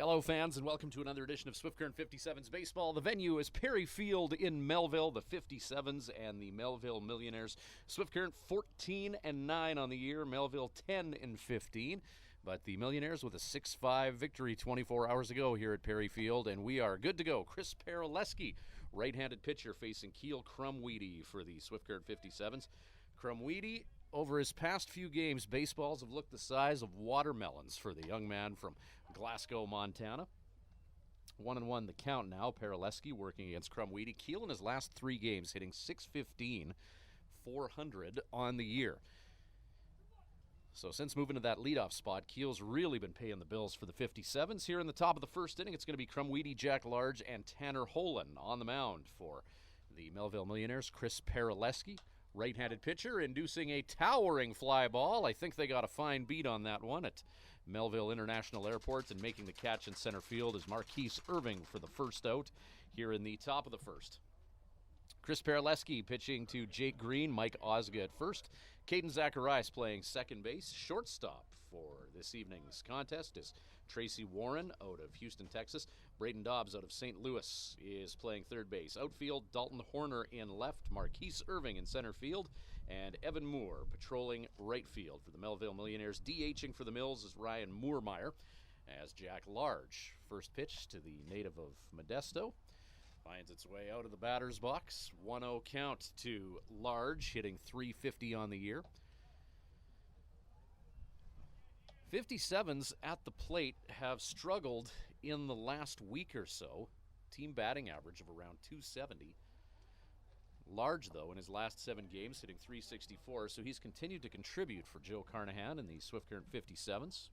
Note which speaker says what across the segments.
Speaker 1: Hello, fans, and welcome to another edition of Swift Current 57's Baseball. The venue is Perry Field in Melville, the 57's and the Melville Millionaires. Swift Current 14-9 on the year, Melville 10-15. But the Millionaires with a 6-5 victory 24 hours ago here at Perry Field, and we are good to go. Chris Paraleski, right-handed pitcher, facing Keel Crumweedy for the Swift Current 57's. Crumweedy, over his past few games, baseballs have looked the size of watermelons for the young man from Glasgow, Montana. 1-1 the count now. Paraleski working against Crumweedy. Keel in his last 3 games hitting .615, 400 on the year. So since moving to that leadoff spot, Keel's really been paying the bills for the 57's. Here in the top of the first inning, it's going to be Crumweedy, Jack Large, and Tanner Holen on the mound for the Melville Millionaires. Chris Paraleski, right-handed pitcher, inducing a towering fly ball. I think they got a fine beat on that one at Melville International Airport, and making the catch in center field is Marquise Irving for the first out here in the top of the first. Chris Paraleski pitching to Jake Green, Mike Osga at first. Caden Zacharias playing second base. Shortstop for this evening's contest is Tracy Warren out of Houston, Texas. Braden Dobbs out of St. Louis is playing third base. Outfield, Dalton Horner in left, Marquise Irving in center field, and Evan Moore patrolling right field for the Melville Millionaires. DHing for the Mills is Ryan Moormeyer, as Jack Large, first pitch to the native of Modesto, finds its way out of the batter's box. 1-0 count to Large, hitting .350 on the year. 57's at the plate have struggled in the last week or so. Team batting average of around .270. Large, though, in his last 7 games, hitting .364, so he's continued to contribute for Joe Carnahan in the Swift Current 57's.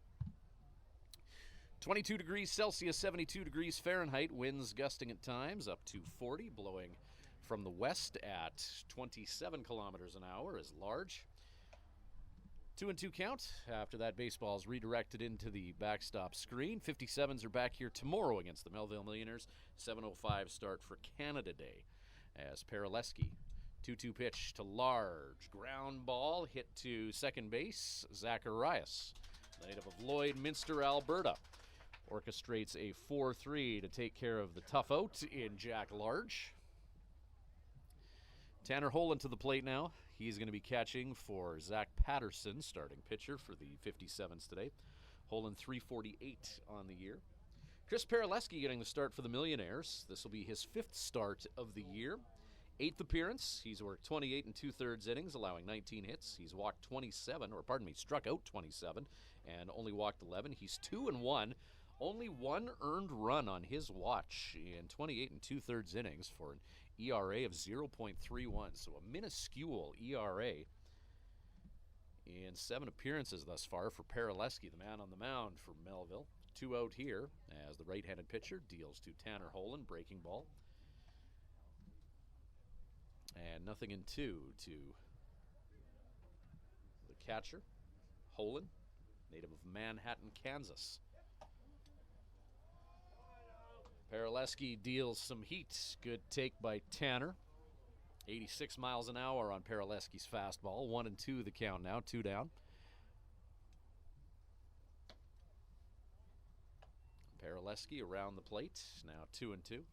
Speaker 1: 22 degrees Celsius, 72 degrees Fahrenheit, winds gusting at times up to 40, blowing from the west at 27 kilometers an hour is Large. 2-2 count. After that, baseball's redirected into the backstop screen. 57's are back here tomorrow against the Melville Millionaires. 7:05 start for Canada Day. As Paraleski, 2-2 pitch to Large. Ground ball hit to second base. Zacharias, native of Lloydminster, Alberta, orchestrates a 4-3 to take care of the tough out in Jack Large. Tanner Holen to the plate now. He's going to be catching for Zach Patterson, starting pitcher for the 57's today. Holen .348 on the year. Chris Paraleski getting the start for the Millionaires. This will be his 5th start of the year. 8th appearance. He's worked 28 2/3 innings, allowing 19 hits. He's walked 27, struck out 27, and only walked 11. He's 2-1. Only 1 earned run on his watch in 28 2/3 innings for an ERA of 0.31. So a minuscule ERA in 7 appearances thus far for Paraleski, the man on the mound for Melville. 2 out here as the right-handed pitcher deals to Tanner Holen, breaking ball. And nothing in 2 to the catcher, Holen, native of Manhattan, Kansas. Paraleski deals some heat. Good take by Tanner. 86 miles an hour on Paraleski's fastball. 1-2 the count now, 2 down. Paraleski around the plate, now 2-2.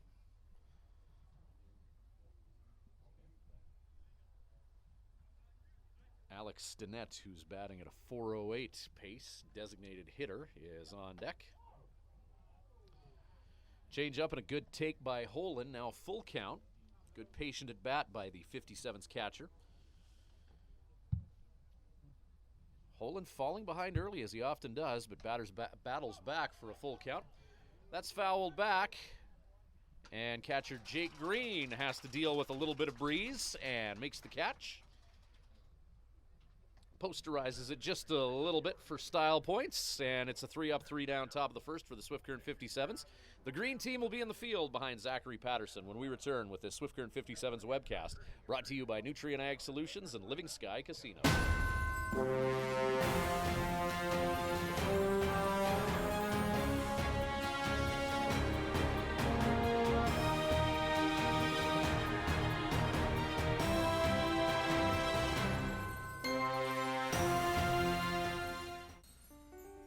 Speaker 1: Alex Stinnett, who's batting at a .408 pace, designated hitter, is on deck. Change up and a good take by Holen, now full count. Good patient at bat by the 57's catcher. Holen falling behind early, as he often does, but battles back for a full count. That's fouled back, and catcher Jake Green has to deal with a little bit of breeze and makes the catch. Posterizes it just a little bit for style points, and it's a 3-up, 3-down top of the first for the Swift Current 57's. The green team will be in the field behind Zachary Patterson when we return with this Swift Current 57's webcast, brought to you by Nutrien Ag Solutions and Living Sky Casino.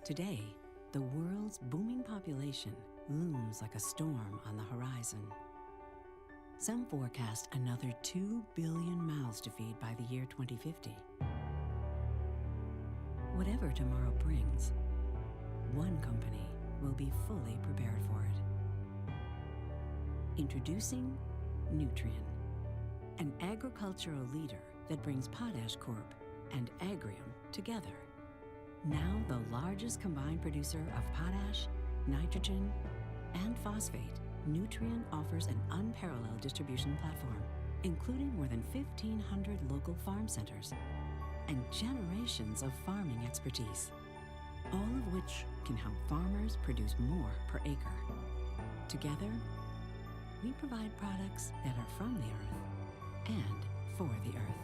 Speaker 2: Today, the the world's booming population looms like a storm on the horizon. Some forecast another 2 billion mouths to feed by the year 2050. Whatever tomorrow brings, one company will be fully prepared for it. Introducing Nutrien, an agricultural leader that brings Potash Corp and Agrium together. Now the largest combined producer of potash, nitrogen, and phosphate, Nutrien offers an unparalleled distribution platform, including more than 1,500 local farm centers and generations of farming expertise, all of which can help farmers produce more per acre. Together, we provide products that are from the earth and for the earth.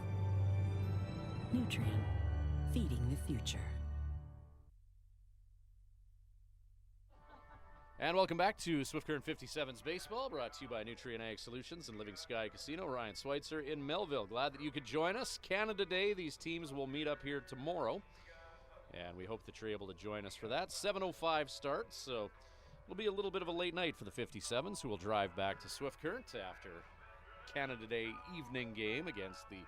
Speaker 2: Nutrien, feeding the future.
Speaker 1: And welcome back to Swift Current 57's Baseball, brought to you by Nutrien Ag Solutions and Living Sky Casino. Ryan Schweitzer in Melville. Glad that you could join us. Canada Day, these teams will meet up here tomorrow, and we hope that you're able to join us for that. 7:05 start, so it'll be a little bit of a late night for the 57's, who will drive back to Swift Current after Canada Day evening game against the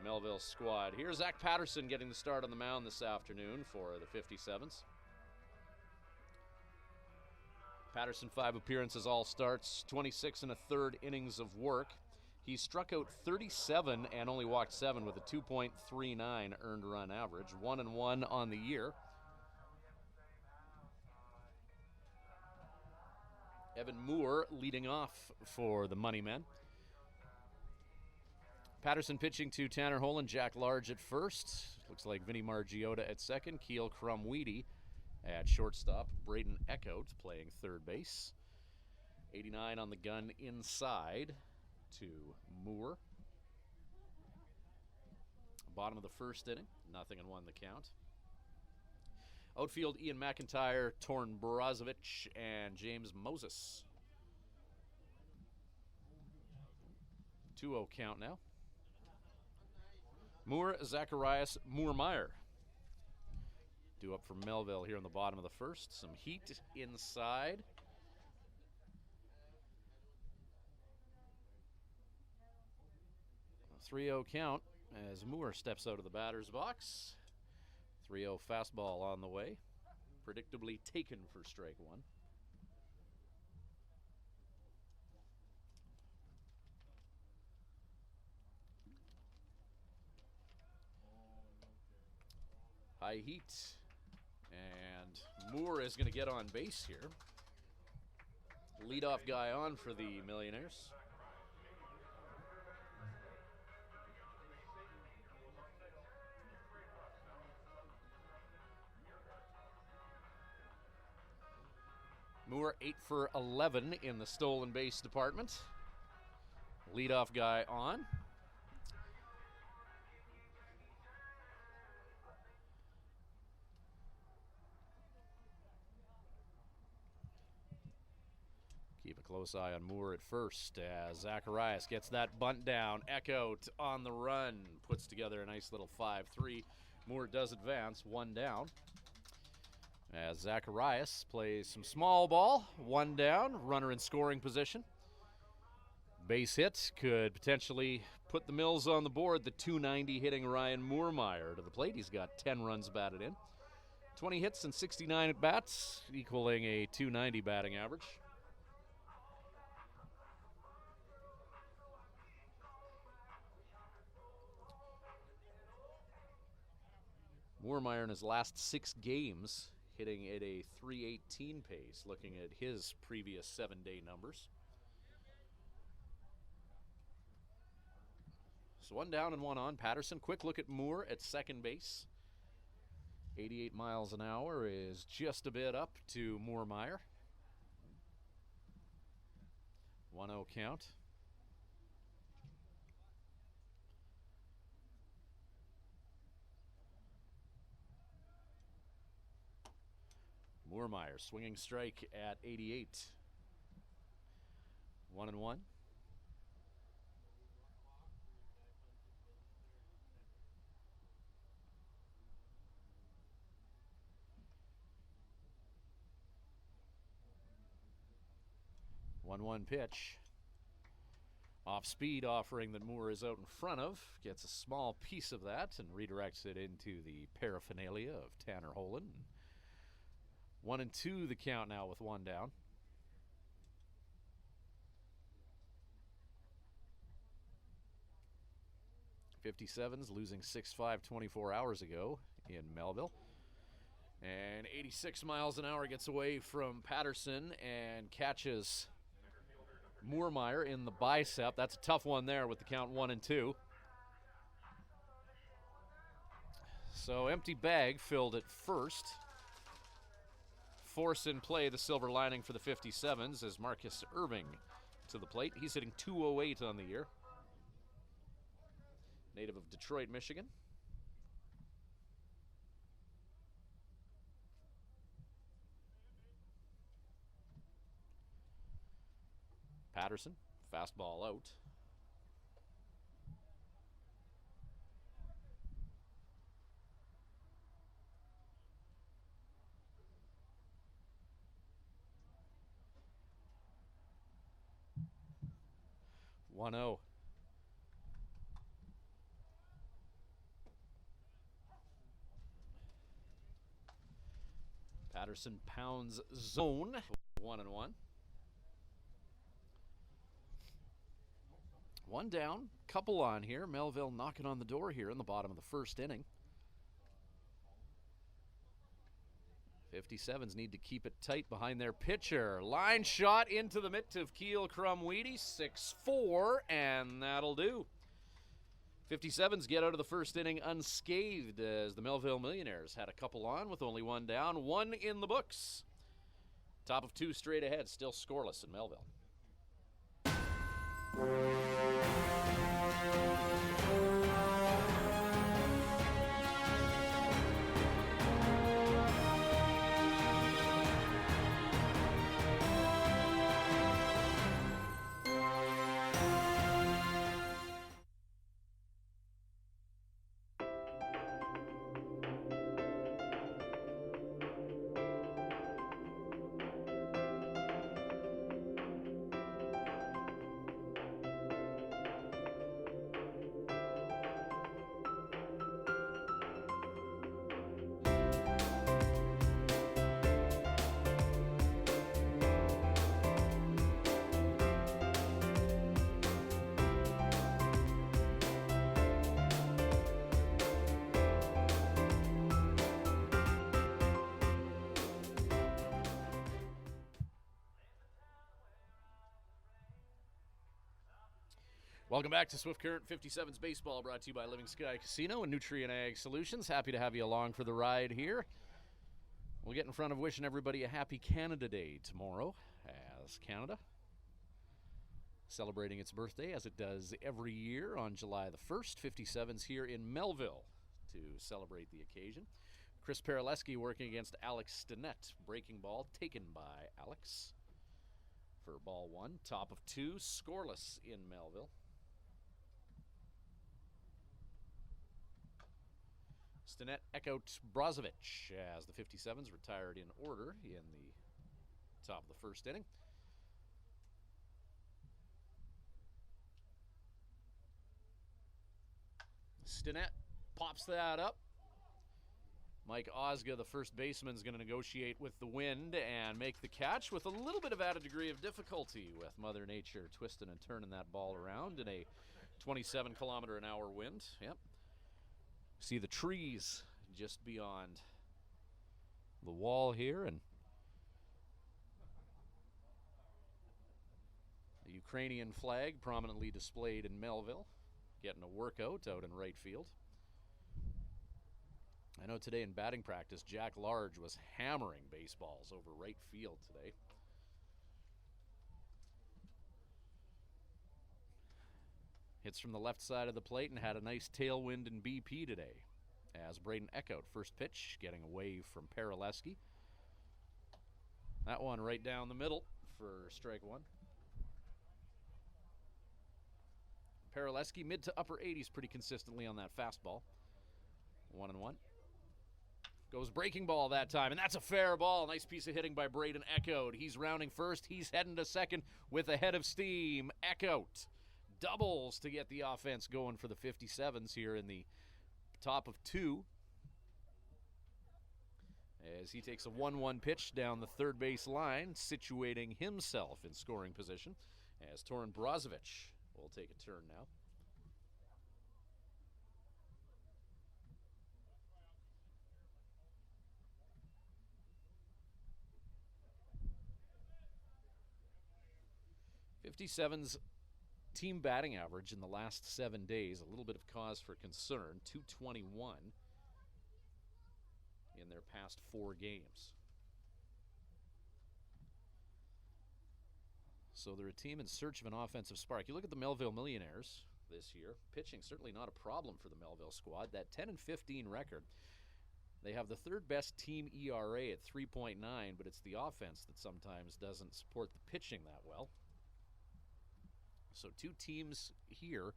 Speaker 1: Melville squad. Here's Zach Patterson getting the start on the mound this afternoon for the 57's. Patterson, 5 appearances, all starts, 26 and a third innings of work. He struck out 37 and only walked 7 with a 2.39 earned run average, 1-1 on the year. Evan Moore leading off for the Money Men. Patterson pitching to Tanner Holland, Jack Large at first. Looks like Vinny Margiotta at second, Keel Crumweedy at shortstop, Braden Eckhout playing third base. 89 on the gun inside to Moore. Bottom of the first inning, 0-1 the count. Outfield, Ian McIntyre, Torn Brozovic, and James Moses. 2-0 count now. Moore, Zacharias, Moormeyer. Due up for Melville here in the bottom of the first. Some heat inside. A 3-0 count as Moore steps out of the batter's box. 3-0 fastball on the way. Predictably taken for strike one. High heat. And Moore is going to get on base here. Leadoff guy on for the Millionaires. Moore 8 for 11 in the stolen base department. Leadoff guy on. Keep a close eye on Moore at first as Zacharias gets that bunt down. Eckhout on the run, puts together a nice little 5-3. Moore does advance, 1 down. As Zacharias plays some small ball, 1 down, runner in scoring position. Base hit could potentially put the Mills on the board. The .290 hitting Ryan Moormeyer to the plate. He's got 10 runs batted in. 20 hits and 69 at bats, equaling a .290 batting average. Moormeyer in his last 6 games hitting at a .318 pace, looking at his previous 7-day numbers. So 1 down and 1 on. Patterson, quick look at Moore at second base. 88 miles an hour is just a bit up to Moormeyer. 1-0 count. Moormeyer swinging strike at 88. 1-1. 1-1 pitch. Off speed offering that Moore is out in front of. Gets a small piece of that and redirects it into the paraphernalia of Tanner Holen. 1-2 the count now with one down. .57's losing 6-5 24 hours ago in Melville. And 86 miles an hour gets away from Patterson and catches Moormeyer in the bicep. That's a tough one there with the count 1-2. So empty bag filled at first. Force in play, the silver lining for the 57's as Marcus Irving to the plate. He's hitting .208 on the year. Native of Detroit, Michigan. Patterson, fastball out. .1-0. Patterson pounds zone. 1-1. One down, couple on here. Melville knocking on the door here in the bottom of the first inning. 57's need to keep it tight behind their pitcher. Line shot into the mitt of Keel Crumweedy. 6-4, and that'll do. 57's get out of the first inning unscathed as the Melville Millionaires had a couple on with only one down. One in the books. Top of two straight ahead, still scoreless in Melville. Welcome back to Swift Current 57's Baseball, brought to you by Living Sky Casino and Nutrient Ag Solutions. Happy to have you along for the ride here. We'll get in front of wishing everybody a happy Canada Day tomorrow, as Canada celebrating its birthday, as it does every year on July the 1st. 57's here in Melville to celebrate the occasion. Chris Paraleski working against Alex Stinnett. Breaking ball taken by Alex for ball one. Top of two, scoreless in Melville. Stinnett echoed Brozovic as the 57's retired in order in the top of the first inning. Stinnett pops that up. Mike Osga, the first baseman, is going to negotiate with the wind and make the catch with a little bit of added degree of difficulty with Mother Nature twisting and turning that ball around in a 27-kilometer-an-hour wind. Yep. See the trees just beyond the wall here, and the Ukrainian flag prominently displayed in Melville, getting a workout out in right field. I know today in batting practice, Jack Large was hammering baseballs over right field today. Hits from the left side of the plate and had a nice tailwind in BP today. As Braden Echout, first pitch, getting away from Paraleski. That one right down the middle for strike one. Paraleski mid to upper 80s pretty consistently on that fastball. 1-1. Goes breaking ball that time, and that's a fair ball. Nice piece of hitting by Braden Echoed. He's rounding first. He's heading to second with a head of steam. Echoed doubles to get the offense going for the 57's here in the top of 2. As he takes a 1-1 pitch down the third base line, situating himself in scoring position, as Torin Brozovic will take a turn now. '57's team batting average in the last 7 days, a little bit of cause for concern, .221 in their past 4 games. So they're a team in search of an offensive spark. You look at the Melville Millionaires this year, pitching certainly not a problem for the Melville squad. That 10-15 record. They have the third best team ERA at 3.9, but it's the offense that sometimes doesn't support the pitching that well. So 2 teams here,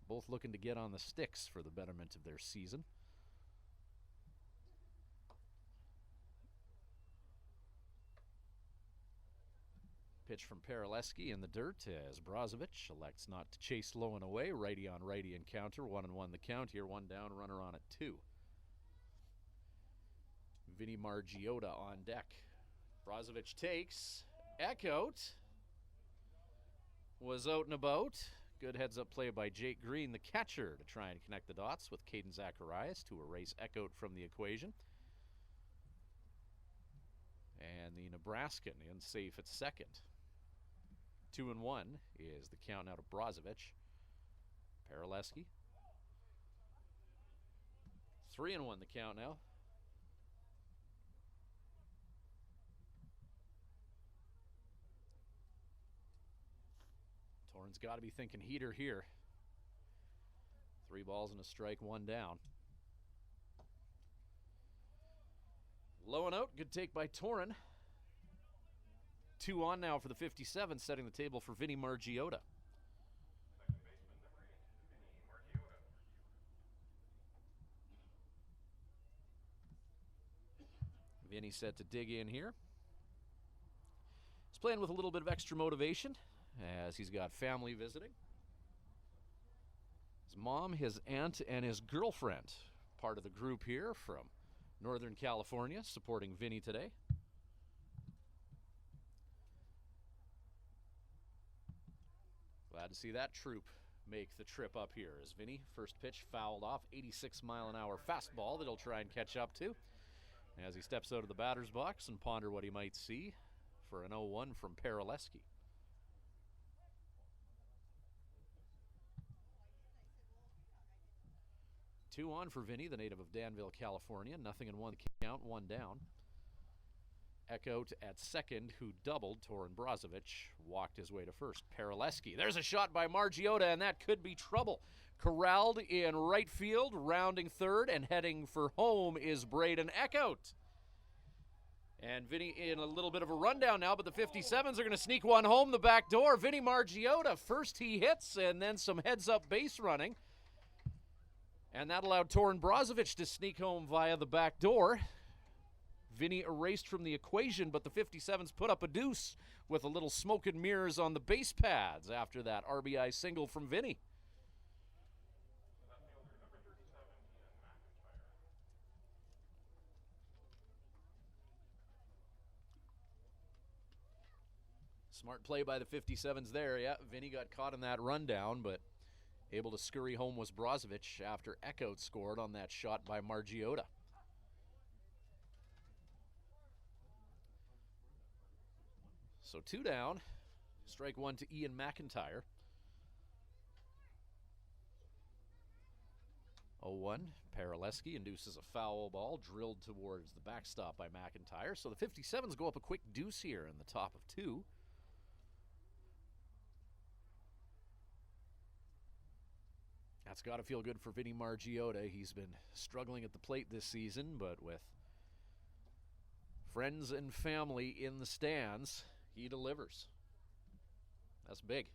Speaker 1: both looking to get on the sticks for the betterment of their season. Pitch from Paraleski in the dirt as Brozovic elects not to chase low and away. Righty on righty encounter. 1-1 the count here. 1 down, runner on at 2. Vinny Margiotta on deck. Brozovic takes. Echoed was out and about. Good heads-up play by Jake Green, the catcher, to try and connect the dots with Caden Zacharias to erase Echoed from the equation. And the Nebraskan in safe at second. 2-1 is the count now to Brozovic. Paraleski. 3-1 the count now. Torrin's got to be thinking heater here. 3 balls and a strike, 1 down. Low and out, good take by Torin. 2 on now for the 57, setting the table for Vinny Margiotta. Vinny set to dig in here. He's playing with a little bit of extra motivation as he's got family visiting. His mom, his aunt, and his girlfriend, part of the group here from Northern California, supporting Vinny today. Glad to see that troop make the trip up here as Vinny, first pitch fouled off, 86-mile-an-hour fastball that he'll try and catch up to as he steps out of the batter's box and ponder what he might see for an 0-1 from Paraleski. Two on for Vinny, the native of Danville, California. 0-1 count, 1 down. Echoed at second, who doubled. Torin Brozovic walked his way to first. Paraleski. There's a shot by Margiotta, and that could be trouble. Corralled in right field, rounding third, and heading for home is Braden Echoed. And Vinny in a little bit of a rundown now, but the 57's are going to sneak one home the back door. Vinny Margiotta, first he hits, and then some heads-up base running. And that allowed Torin Brozovic to sneak home via the back door. Vinny erased from the equation, but the 57's put up a deuce with a little smoke and mirrors on the base pads after that RBI single from Vinny. Smart play by the 57's there. Yeah, Vinny got caught in that rundown, but able to scurry home was Brozovic after Echoed scored on that shot by Margiotta. So 2 down. Strike 1 to Ian McIntyre. 0-1. Paraleski induces a foul ball drilled towards the backstop by McIntyre. So the 57's go up a quick deuce here in the top of 2. That's got to feel good for Vinny Margiotta. He's been struggling at the plate this season, but with friends and family in the stands, he delivers. That's big.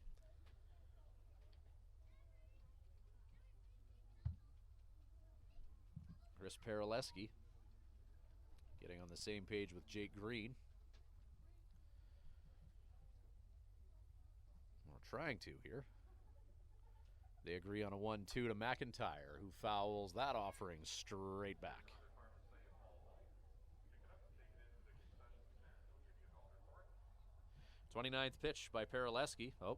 Speaker 1: Chris Paraleski getting on the same page with Jake Green. We're trying to here. They agree on a 1-2 to McIntyre, who fouls that offering straight back. '29th pitch by Paraleski. Oh,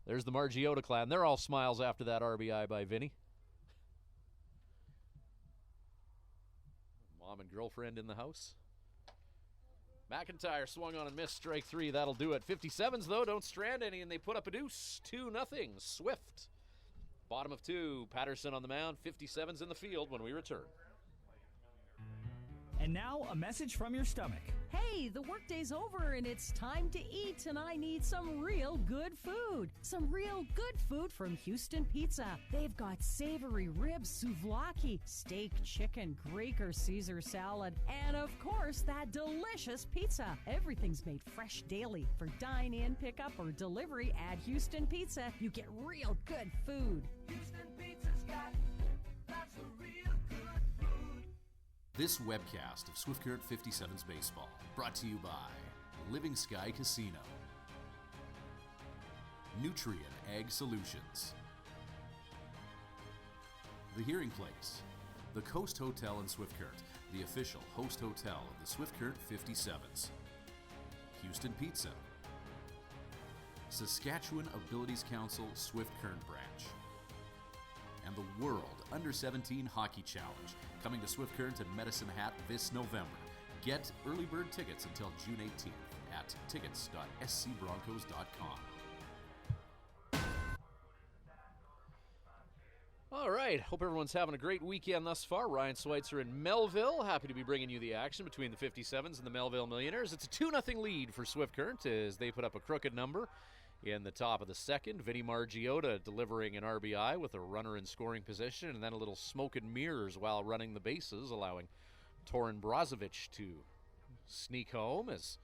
Speaker 1: there's the Margiotta clan. They're all smiles after that RBI by Vinny. Mom and girlfriend in the house. McIntyre swung on and missed, strike 3. That'll do it. 57's, though, don't strand any, and they put up a deuce. 2-0. Swift. Bottom of 2. Patterson on the mound. 57's in the field when we return.
Speaker 3: And now, a message from your stomach.
Speaker 4: Hey, the workday's over and it's time to eat, and I need some real good food. Some real good food from Houston Pizza. They've got savory ribs, souvlaki, steak, chicken, Greek or Caesar salad, and of course, that delicious pizza. Everything's made fresh daily. For dine-in, pickup, or delivery at Houston Pizza, you get real good food.
Speaker 5: Houston Pizza's got lots of real good food.
Speaker 1: This webcast of Swift Current 57's Baseball, brought to you by Living Sky Casino, Nutrien Ag Solutions, The Hearing Place, the Coast Hotel in Swift Current, the official host hotel of the Swift Current 57's, Houston Pizza, Saskatchewan Abilities Council Swift Current Branch, and the World Under-17 Hockey Challenge, coming to Swift Current and Medicine Hat this November. Get early bird tickets until June 18th at tickets.scbroncos.com. All right, hope everyone's having a great weekend thus far. Ryan Schweitzer in Melville, happy to be bringing you the action between the 57's and the Melville Millionaires. It's a 2-0 lead for Swift Current as they put up a crooked number in the top of the second. Vinny Margiotta delivering an RBI with a runner in scoring position, and then a little smoke and mirrors while running the bases, allowing Torin Brozovic to sneak home as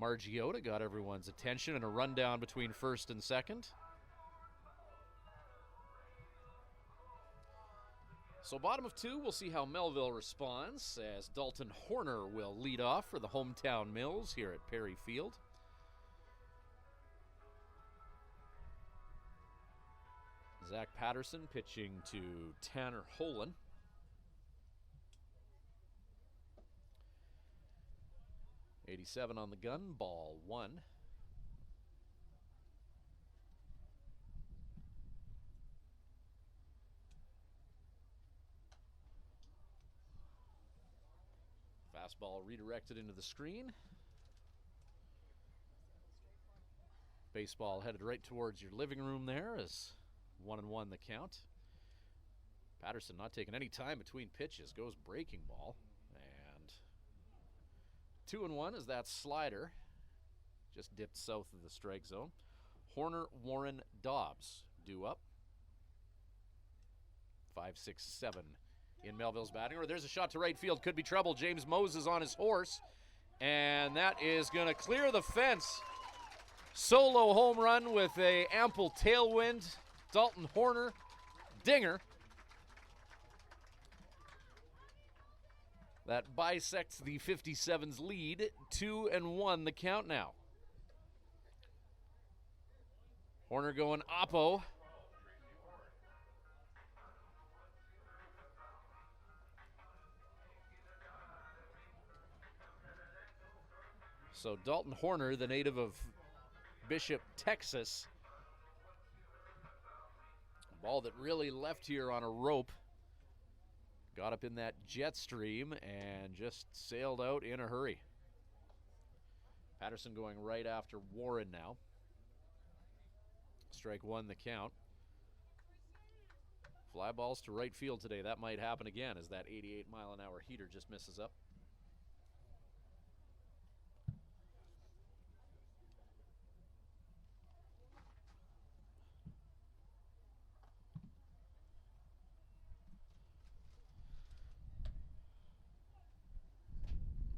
Speaker 1: Margiotta got everyone's attention, and a rundown between first and second. So bottom of 2, we'll see how Melville responds as Dalton Horner will lead off for the hometown Mills here at Perry Field. Zach Patterson pitching to Tanner Holen. '87 on the gun, ball 1. Fastball redirected into the screen. Baseball headed right towards your living room there as 1-1 the count. Patterson not taking any time between pitches, goes breaking ball. And 2-1 is that slider. Just dipped south of the strike zone. Horner, Warren, Dobbs due up. 5-6-7 in Melville's batting order. There's a shot to right field, could be trouble. James Moses on his horse, and that is going to clear the fence. Solo home run with a ample tailwind. Dalton Horner, dinger. That bisects the 57's lead. 2-1 the count now. Horner going oppo. So Dalton Horner, the native of Bishop, Texas. Ball that really left here on a rope. Got up in that jet stream and just sailed out in a hurry. Patterson going right after Warren now. Strike 1 the count. Fly balls to right field today. That might happen again as that 88-mile-an-hour heater just misses up.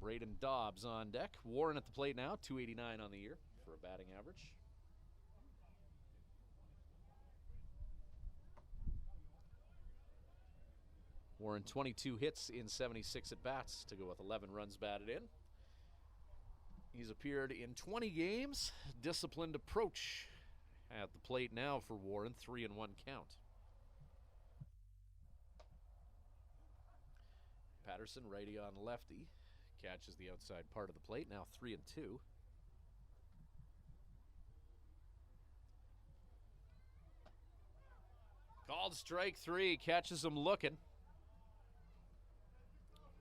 Speaker 1: Braden Dobbs on deck. Warren at the plate now, 289 on the year for a batting average. Warren 22 hits in 76 at-bats to go with 11 runs batted in. He's appeared in 20 games. Disciplined approach at the plate now for Warren, 3-1 count. Patterson, righty on lefty, catches the outside part of the plate, now 3-2. Called strike 3, catches him looking.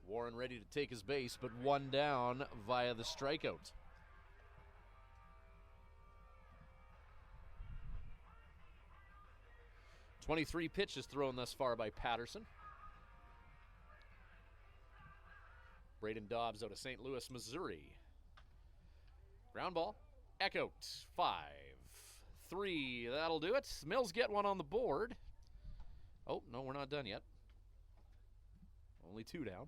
Speaker 1: Warren ready to take his base, but one down via the strikeout. .23 pitches thrown thus far by Patterson. Braden Dobbs out of St. Louis, Missouri. Ground ball, Echoed, 5-3, that'll do it. Mills get one on the board. Oh, no, we're not done yet. Only 2 down.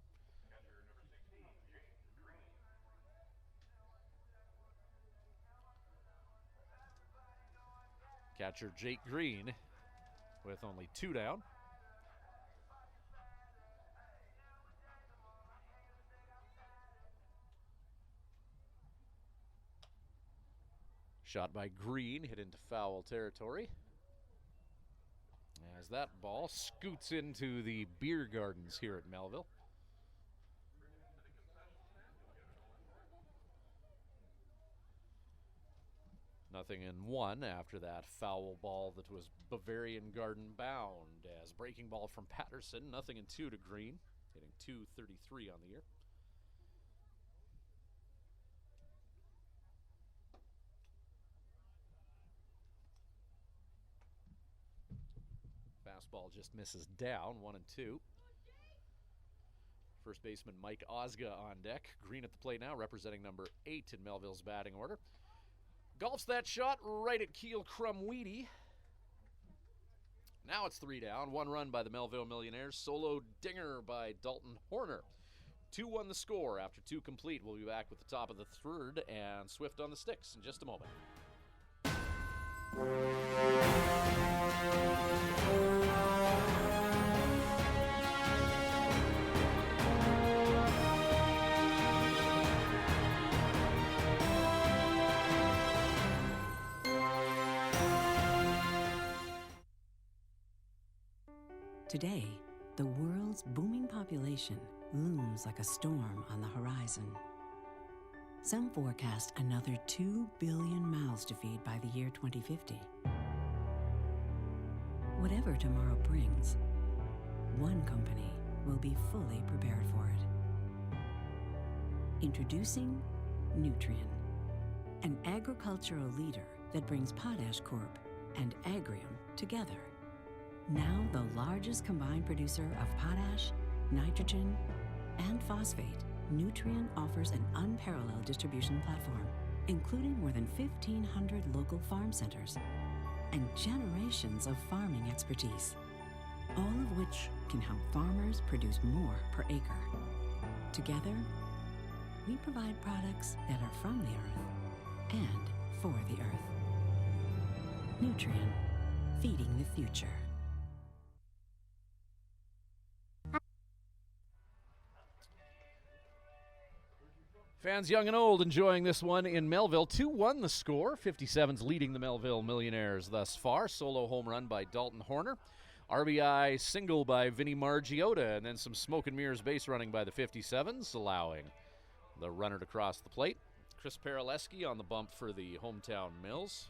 Speaker 1: Catcher Jake Green with only 2 down. Shot by Green, hit into foul territory. As that ball scoots into the beer gardens here at Melville. Nothing in 1 after that foul ball that was Bavarian Garden bound. As breaking ball from Patterson, nothing in 2 to Green, hitting .233 on the year. Fastball just misses down, 1-2. First baseman Mike Osga on deck. Green at the plate now, representing number 8 in Melville's batting order. Golfs that shot right at Keel Crumweedy. Now it's 3 down. 1 run by the Melville Millionaires. Solo dinger by Dalton Horner. 2-1 the score after 2 complete. We'll be back with the top of the 3rd and Swift on the sticks in just a moment.
Speaker 2: Today, the world's booming population looms like a storm on the horizon. Some forecast another 2 billion mouths to feed by the year 2050. Whatever tomorrow brings, one company will be fully prepared for it. Introducing Nutrien, an agricultural leader that brings Potash Corp and Agrium together. Now the largest combined producer of potash, nitrogen, and phosphate, Nutrien offers an unparalleled distribution platform, including more than 1,500 local farm centers and generations of farming expertise, all of which can help farmers produce more per acre. Together, we provide products that are from the earth and for the earth. Nutrien, feeding the future.
Speaker 1: Fans young and old enjoying this one in Melville. 2-1 the score. 57's leading the Melville Millionaires thus far. Solo home run by Dalton Horner. RBI single by Vinny Margiotta, and then some smoke and mirrors base running by the 57's, allowing the runner to cross the plate. Chris Paraleski on the bump for the hometown Mills.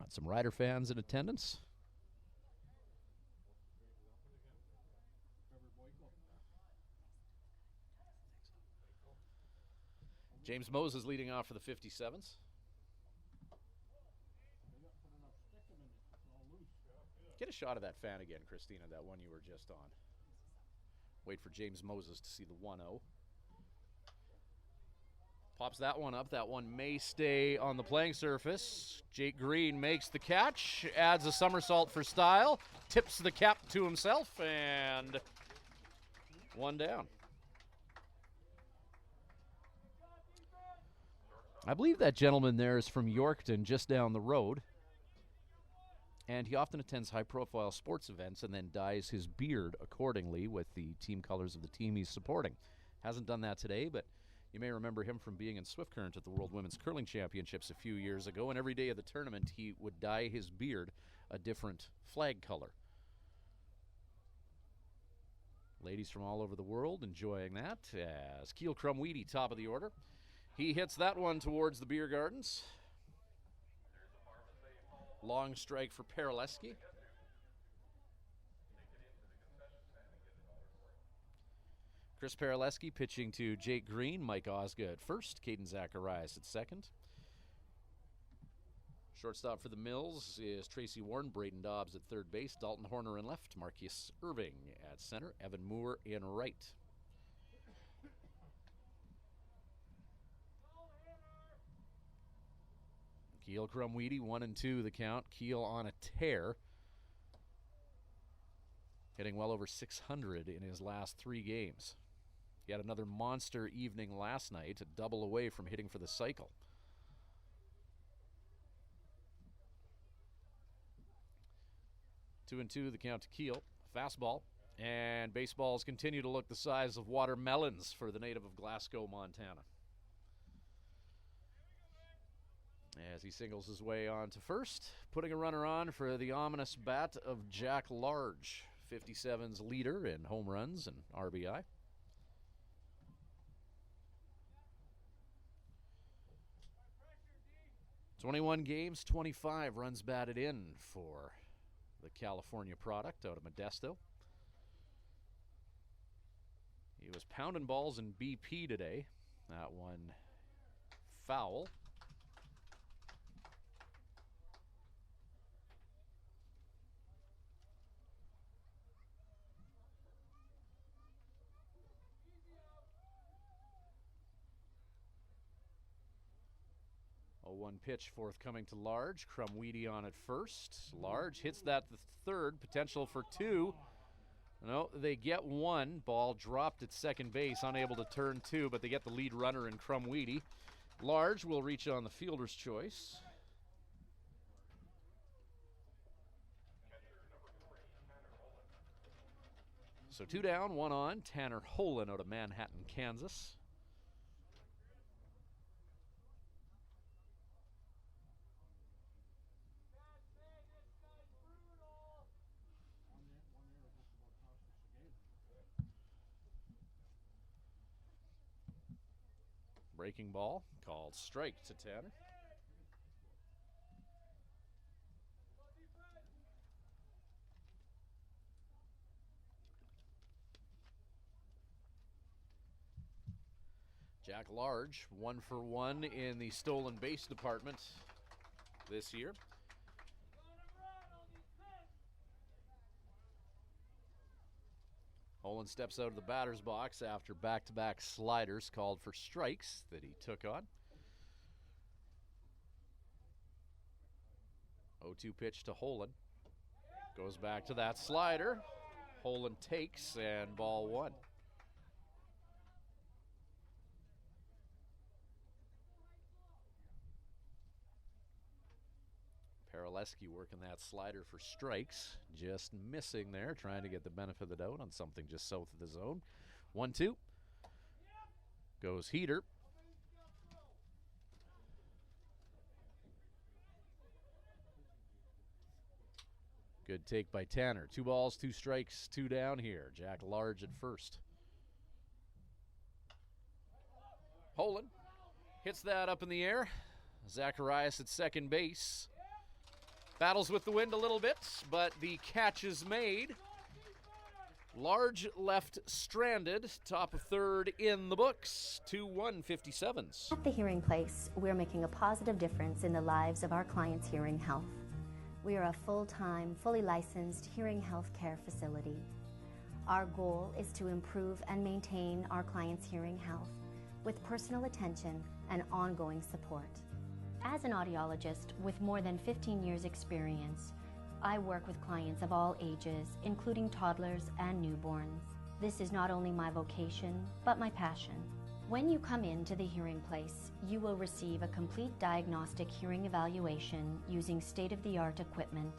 Speaker 1: Got some Rider fans in attendance. James Moses leading off for the 57's. Get a shot of that fan again, Christina, that one you were just on. Wait for James Moses to see the 1-0. Pops that one up. That one may stay on the playing surface. Jake Green makes the catch, adds a somersault for style, tips the cap to himself, and 1 down. I believe that gentleman there is from Yorkton, just down the road. And he often attends high-profile sports events and then dyes his beard accordingly with the team colors of the team he's supporting. Hasn't done that today, but you may remember him from being in Swift Current at the World Women's Curling Championships a few years ago, and every day of the tournament he would dye his beard a different flag color. Ladies from all over the world enjoying that as Keel Crumweedy, top of the order. He hits that one towards the beer gardens. Long strike for Paraleski. Chris Paraleski pitching to Jake Green, Mike Osga at first, Caden Zacharias at second. Shortstop for the Mills is Tracy Warren, Braden Dobbs at third base, Dalton Horner in left, Marcus Irving at center, Evan Moore in right. Keel Crumweedy, 1-2 the count. Keel on a tear. Hitting well over 600 in his last 3 games. He had another monster evening last night, a double away from hitting for the cycle. Two and two the count to Keel. Fastball. And baseballs continue to look the size of watermelons for the native of Glasgow, Montana. As he singles his way on to first, putting a runner on for the ominous bat of Jack Large, 57's leader in home runs and RBI. "21 games, 25 runs batted in for the California product out of Modesto. He was pounding balls in BP today. That one foul. A 1 pitch forthcoming to Large. Crumweedy on at first. Large hits that the third. Potential for 2. No, they get 1. Ball dropped at second base. Unable to turn 2, but they get the lead runner in Crumweedy. Large will reach on the fielder's choice. So 2 down, 1 on. Tanner Holen out of Manhattan, Kansas. Breaking ball, called strike to Tanner. Jack Large, 1 for 1 in the stolen base department this year. Holen steps out of the batter's box after back-to-back sliders called for strikes that he took on. 0-2 pitch to Holen. Goes back to that slider. Holen takes, and ball 1. Paraleski working that slider for strikes. Just missing there, trying to get the benefit of the doubt on something just south of the zone. 1-2. Goes heater. Good take by Tanner. 2 balls, 2 strikes, 2 down here. Jack Large at first. Holen hits that up in the air. Zacharias at second base. Battles with the wind a little bit, but the catch is made. Large left stranded, top of third in the books. 2-1 57's.
Speaker 6: At the Hearing Place, we're making a positive difference in the lives of our clients' hearing health. We are a full-time, fully licensed hearing health care facility. Our goal is to improve and maintain our clients' hearing health with personal attention and ongoing support. As an audiologist with more than 15 years experience, I work with clients of all ages, including toddlers and newborns. This is not only my vocation, but my passion. When you come into the hearing place, you will receive a complete diagnostic hearing evaluation using state-of-the-art equipment.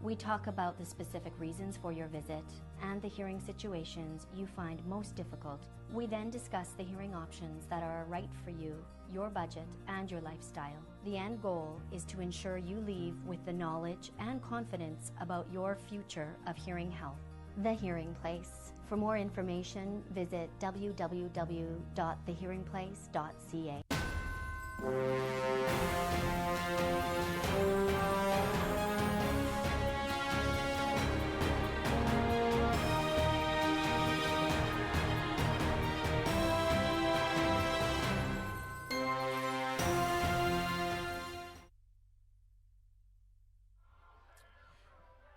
Speaker 6: We talk about the specific reasons for your visit and the hearing situations you find most difficult. We then discuss the hearing options that are right for you, your budget, and your lifestyle. The end goal is to ensure you leave with the knowledge and confidence about your future of hearing health. The Hearing Place. For more information, visit www.thehearingplace.ca.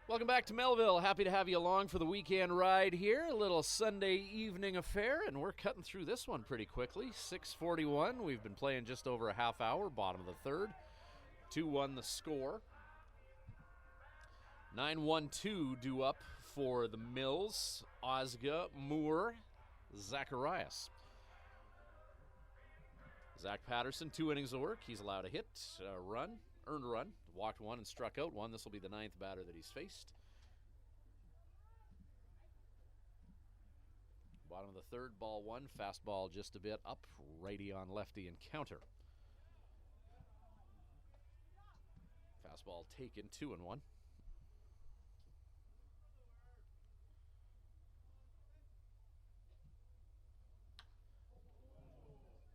Speaker 1: Welcome back to Melville. Happy to have you along for the weekend ride here. A little Sunday evening affair, and we're cutting through this one pretty quickly. 6:41. We've been playing just over a half hour, bottom of the third. 2-1 the score. 9-1-2 due up for the Mills. Osga, Moore, Zacharias. Zach Patterson, 2 innings of work. He's allowed a hit, a run. Earned a run, walked 1 and struck out 1. This will be the 9th batter that he's faced. Bottom of the third, ball 1, fastball just a bit up, righty on lefty encounter. Fastball taken, 2-1.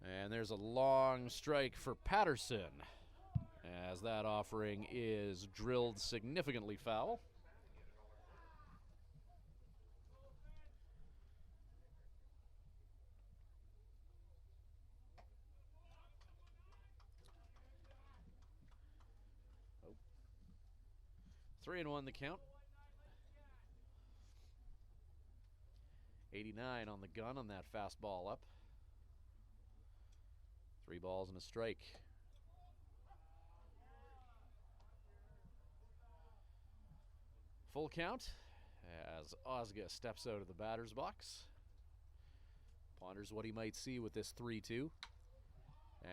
Speaker 1: And there's a long strike for Patterson, as that offering is drilled significantly foul. Oh. 3-1 the count. 89 on the gun on that fastball up. 3 balls and a strike. Full count as Osga steps out of the batter's box. Ponders what he might see with this 3-2.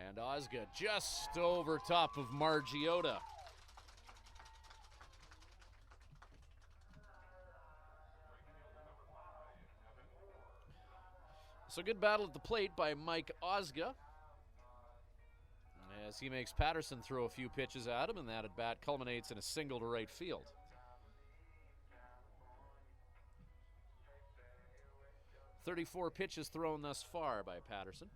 Speaker 1: And Osga just over top of Margiota. So good battle at the plate by Mike Osga, as he makes Patterson throw a few pitches at him, and that at bat culminates in a single to right field. .34 pitches thrown thus far by Patterson.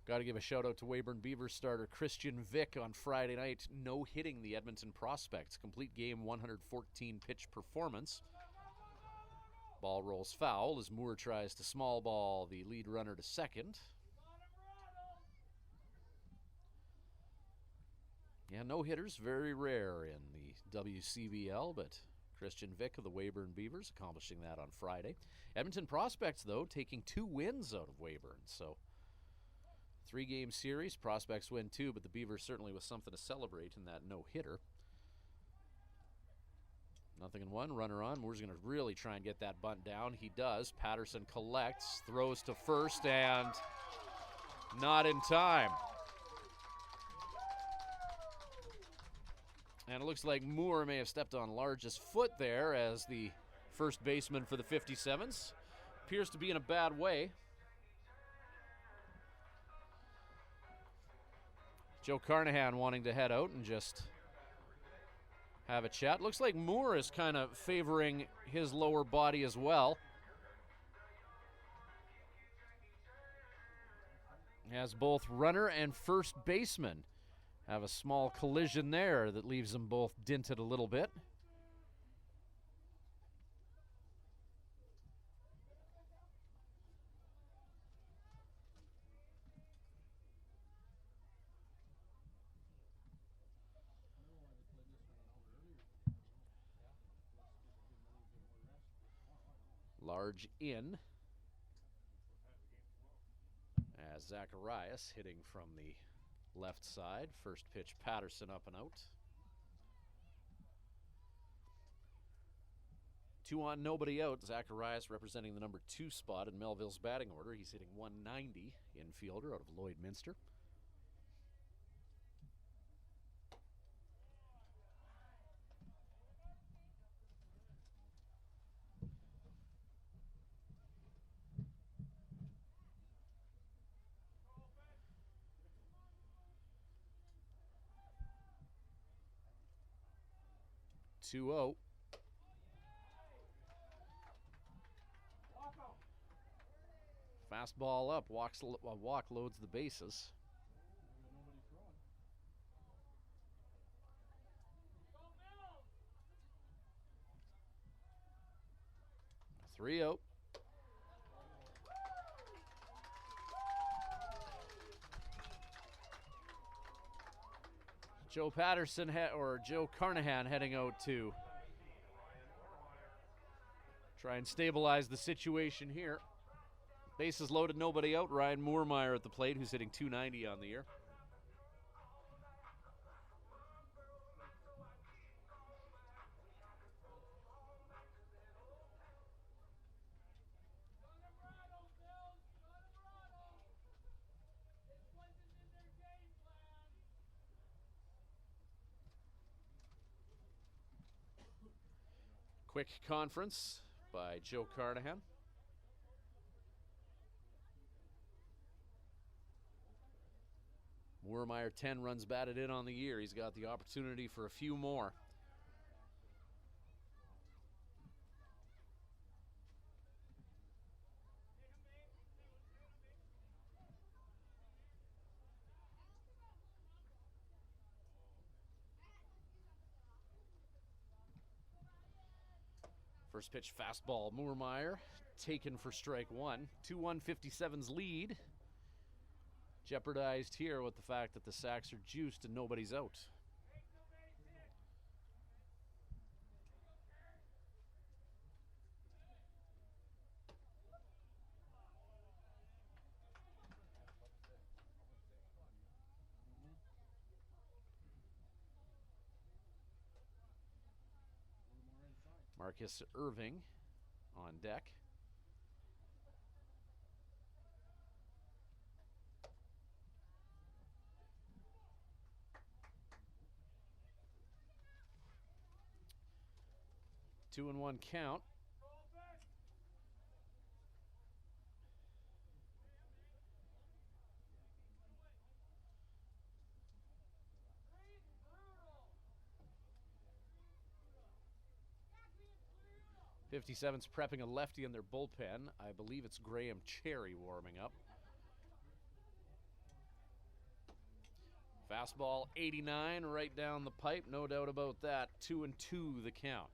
Speaker 1: Got to give a shout out to Weyburn Beavers starter Christian Vick on Friday night, no-hitting the Edmonton Prospects. Complete game 114 pitch performance. Ball rolls foul as Moore tries to small ball the lead runner to second. Yeah, no hitters, very rare in the WCBL, but Christian Vick of the Weyburn Beavers accomplishing that on Friday. Edmonton Prospects, though, taking 2 wins out of Weyburn. So 3-game series, Prospects win 2, but the Beavers certainly with something to celebrate in that no-hitter. 0-1, runner on. Moore's going to really try and get that bunt down. He does. Patterson collects, throws to first, and not in time. And it looks like Moore may have stepped on Large's foot there, as the first baseman for the 57's appears to be in a bad way. Joe Carnahan wanting to head out and just have a chat. Looks like Moore is kind of favoring his lower body as well, as both runner and first baseman have a small collision there that leaves them both dented a little bit. Large in, as Zacharias hitting from the left side. First pitch, Patterson up and out. 2 on, nobody out. Zacharias representing the number 2 spot in Melville's batting order. He's hitting 190 infielder out of Lloydminster. Two zero. Fastball up, walk loads the bases. 3-0. Joe Patterson or Joe Carnahan heading out to try and stabilize the situation here. Bases loaded, nobody out. Ryan Moormeyer at the plate, who's hitting 290 on the year. Quick conference by Joe Carnahan. Moormeyer 10 runs batted in on the year. He's got the opportunity for a few more. First pitch fastball, Moormeyer taken for strike one. 2-1 57's lead. Jeopardized here with the fact that the sacks are juiced and nobody's out. Marcus Irving on deck. Two and one count. .57's prepping a lefty in their bullpen. I believe it's Graham Cherry warming up. Fastball 89 right down the pipe, no doubt about that. 2-2 the count.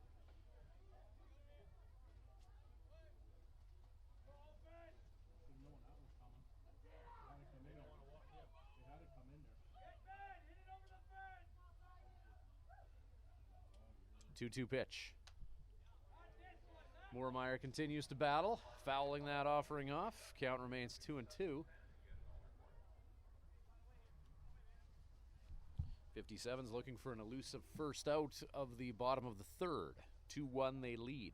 Speaker 1: Two-two pitch. Moormeyer continues to battle, fouling that offering off. Count remains 2-2. 57's looking for an elusive first out of the bottom of the third. 2-1 they lead.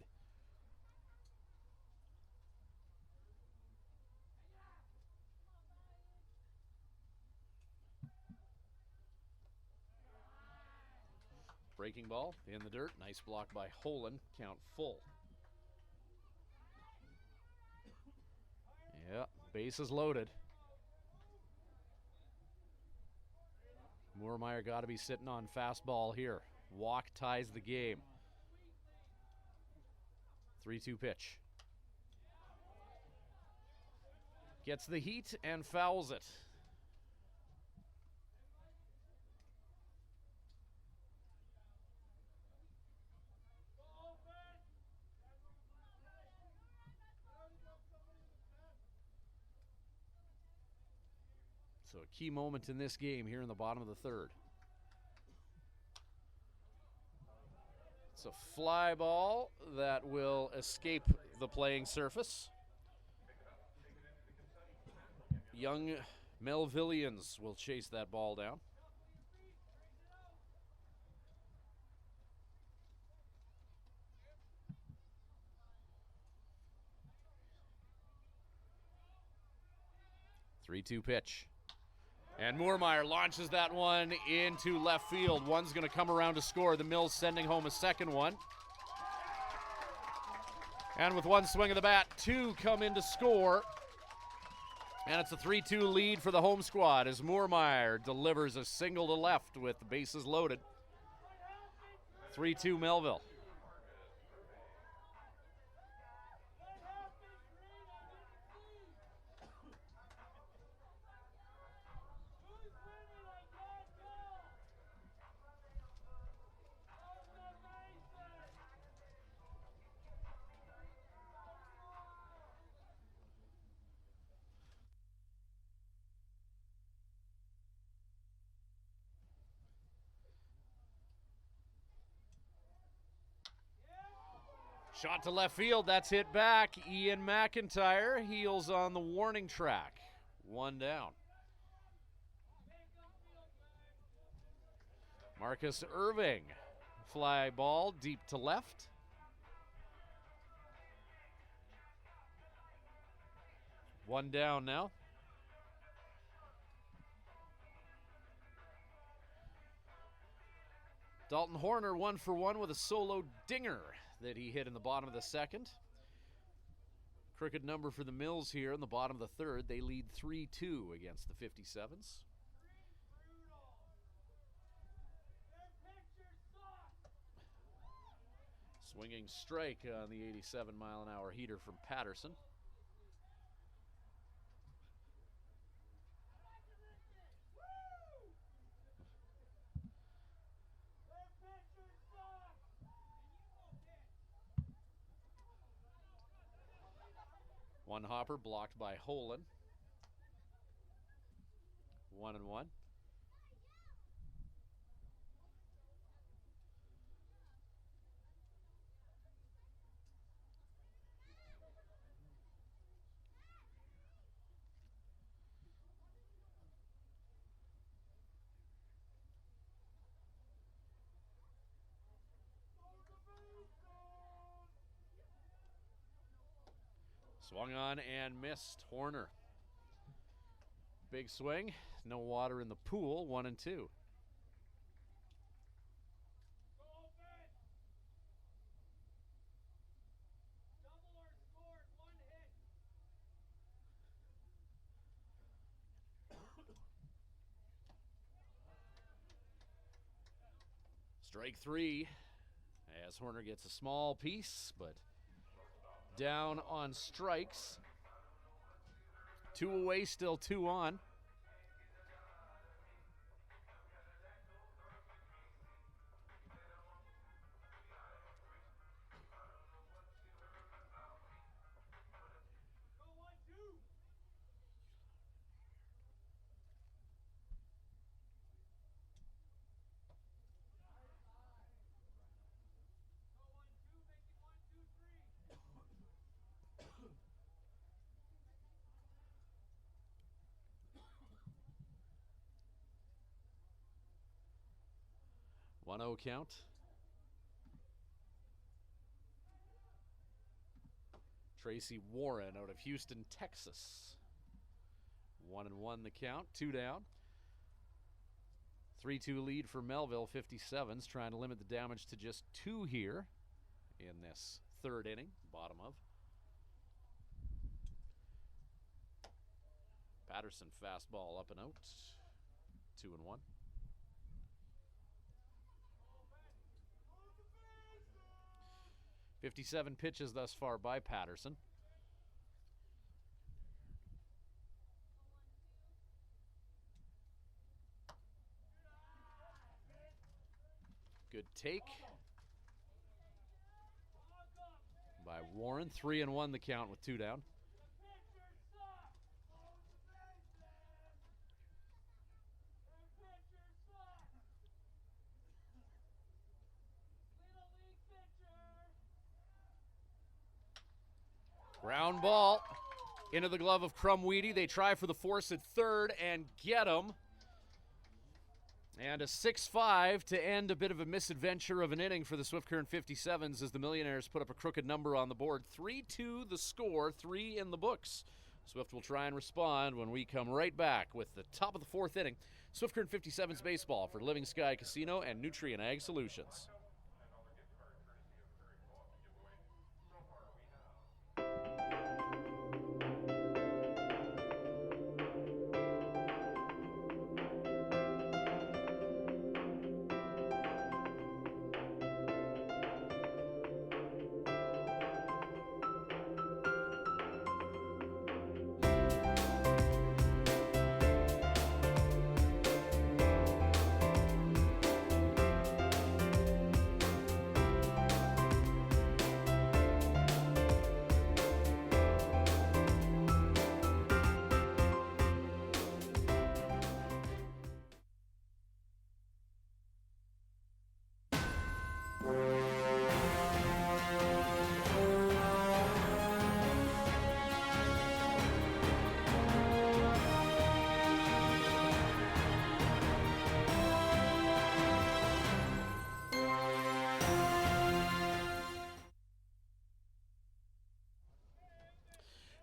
Speaker 1: Breaking ball in the dirt. Nice block by Holen. Count full. Yeah, bases loaded. Moormeyer got to be sitting on fastball here. Walk ties the game. 3-2 pitch. Gets the heat and fouls it. So a key moment in this game here in the bottom of the third. It's a fly ball that will escape the playing surface. Young Melvillians will chase that ball down. 3-2 pitch. And Moormeyer launches that one into left field. One's going to come around to score. The Mills sending home a second one. And with one swing of the bat, two come in to score. And it's a 3-2 lead for the home squad as Moormeyer delivers a single to left with the bases loaded. 3-2 Melville. Shot to left field, that's hit back. Ian McIntyre heels on the warning track. One down. Marcus Irving, fly ball deep to left. One down now. Dalton Horner 1 for 1 with a solo dinger that he hit in the bottom of the second. Crooked number for the Mills here in the bottom of the third. They lead 3-2 against the 57's. Swinging strike on the 87-mile-an-hour heater from Patterson. One hopper blocked by Holen. 1-1. Swung on and missed. Horner. Big swing. No water in the pool. 1-2. Strike three as Horner gets a small piece, but down on strikes. Two away, still two on. One 0 count. Tracy Warren out of Houston, Texas. 1-1 the count, two down. 3-2 lead for Melville. 57's trying to limit the damage to just two here in this third inning, bottom of. Patterson fastball up and out. 2-1. .57 pitches thus far by Patterson. Good take by Warren. 3-1 the count with two down. Ground ball into the glove of Crumweedy. They try for the force at third and get him. And a 6-5 to end a bit of a misadventure of an inning for the Swift Current 57's as the Millionaires put up a crooked number on the board. 3-2 the score, 3 in the books Swift will try and respond when we come right back with the top of the fourth inning. Swift Current 57's baseball for Living Sky Casino and Nutrient Ag Solutions.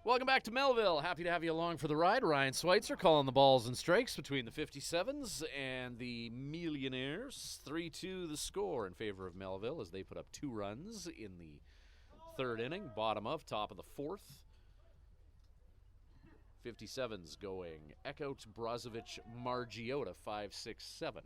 Speaker 1: Welcome back to Melville. Happy to have you along for the ride. Ryan Schweitzer calling the balls and strikes between the 57's and the Millionaires. 3-2 the score in favor of Melville as they put up 2 runs in the third inning. Bottom of, top of the fourth. 57's going Echout, Brozovic, Margiotta, 5-6-7.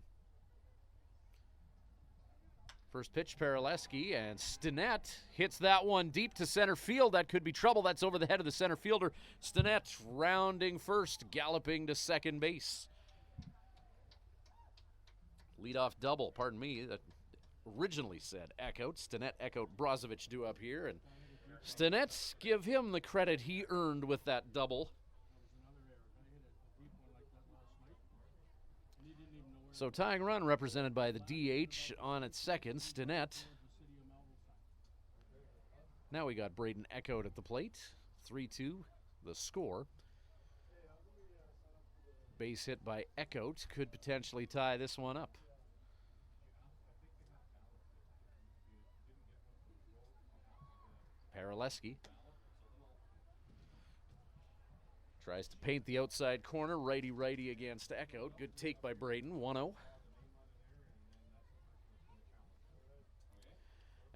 Speaker 1: First pitch, Paraleski, and Stinnett hits that one deep to center field. That could be trouble. That's over the head of the center fielder. Stinnett rounding first, galloping to second base. Leadoff double, pardon me, that originally said Echout. Stinnett, Echout, Brozovic do up here. And Stinnett, give him the credit he earned with that double. So tying run represented by the DH on its second, Stinnett. Now we got Braden Echout at the plate. 3-2, the score. Base hit by Echout could potentially tie this one up. Paraleski tries to paint the outside corner, righty-righty against Echout. Good take by Braden, 1-0.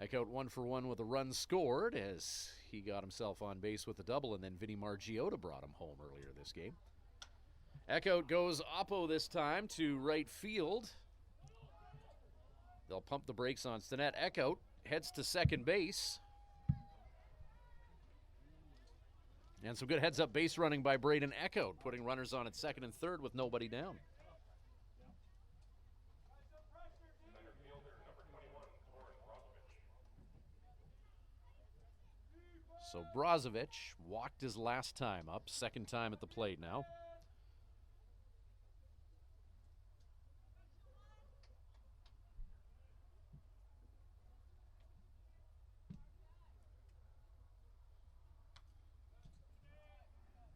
Speaker 1: Echout 1-for-1 with a run scored as he got himself on base with a double, and then Vinny Margiotta brought him home earlier this game. Echout goes oppo this time to right field. They'll pump the brakes on Stinnett. Echout heads to second base. And some good heads-up base running by Braden Echout, putting runners on at second and third with nobody down. So Brozovic walked his last time up, second time at the plate now.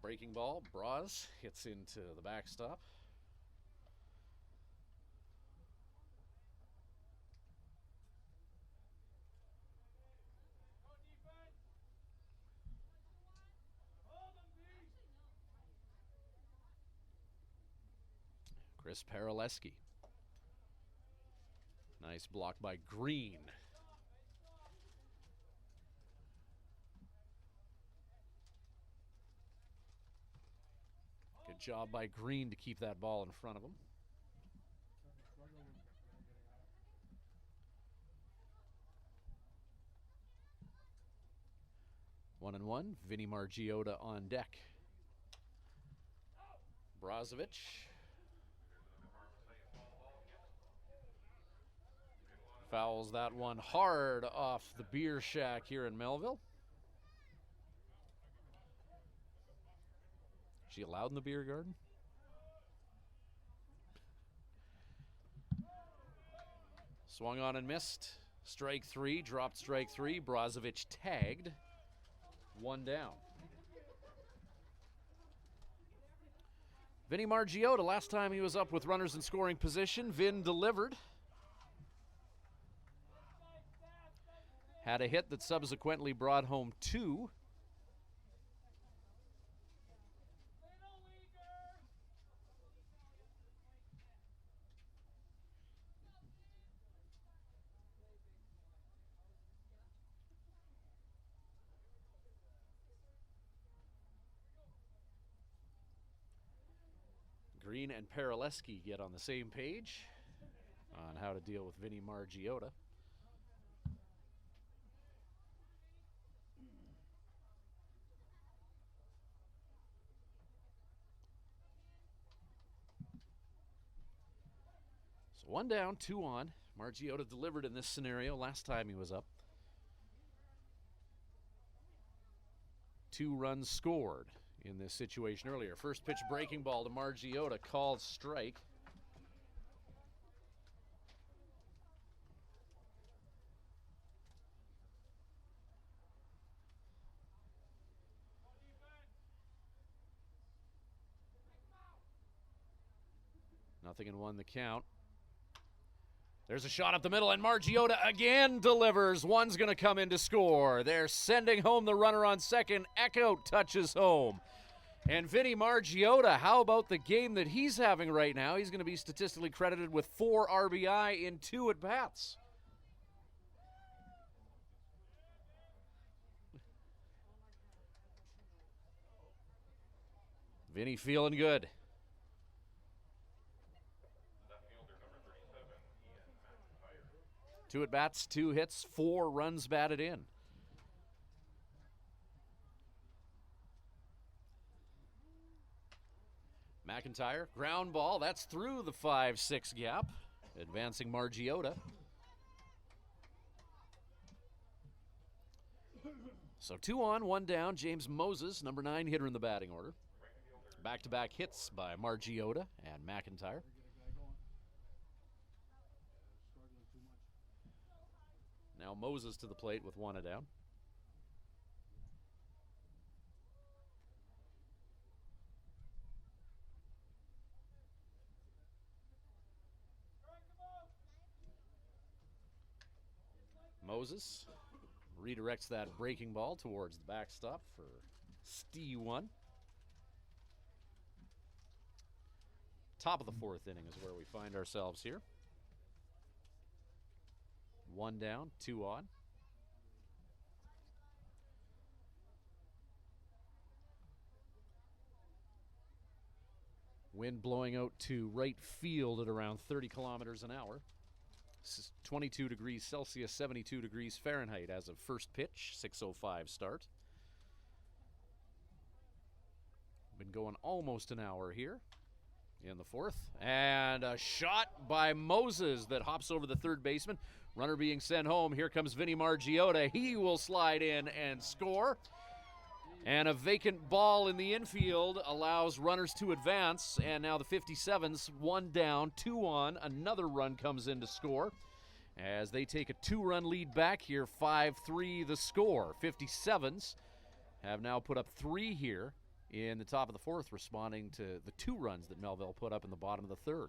Speaker 1: Breaking ball, Braz hits into the backstop. Chris Paraleski. Nice block by Green. Good job by Green to keep that ball in front of him. One and one, Vinny Margiotta on deck. Brozovic. Fouls that one hard off the beer shack here in Melville. Is she allowed in the beer garden? Swung on and missed. Strike three, dropped strike three. Brozovic tagged. One down. Vinny Margiotta, last time he was up with runners in scoring position, Vin delivered. Had a hit that subsequently brought home two. Green and Paraleski get on the same page on how to deal with Vinny Margiotta. So 1 down, 2 on. Margiotta delivered in this scenario last time he was up. 2 runs scored in this situation earlier. First pitch breaking ball to Margiotta, called strike. Nothing in 1 the count. There's a shot up the middle, and Margiotta again delivers. One's going to come in to score. They're sending home the runner on second. Echout touches home. And Vinny Margiotta, how about the game that he's having right now? He's going to be statistically credited with 4 RBI in 2 at-bats. Vinny feeling good. Two at-bats, 2 hits, 4 runs batted in. McIntyre, ground ball, that's through the 5-6 gap. Advancing Margiotta. So 2 on, 1 down. James Moses, number 9 hitter in the batting order. Back-to-back hits by Margiotta and McIntyre. Now Moses to the plate with 1 down. Moses redirects that breaking ball towards the backstop for St1. Top of the 4th inning is where we find ourselves here. 1 down, 2 on. Wind blowing out to right field at around 30 kilometers an hour. 22 degrees Celsius, 72 degrees Fahrenheit as of first pitch, 6:05 start. Been going almost an hour here in the 4th. And a shot by Moses that hops over the third baseman. Runner being sent home. Here comes Vinny Margiotta. He will slide in and score. And a vacant ball in the infield allows runners to advance. And now the 57's, 1 down, 2 on. Another run comes in to score as they take a 2-run lead back here, 5-3 the score. 57's have now put up 3 here in the top of the 4th, responding to the 2 runs that Melville put up in the bottom of the 3rd.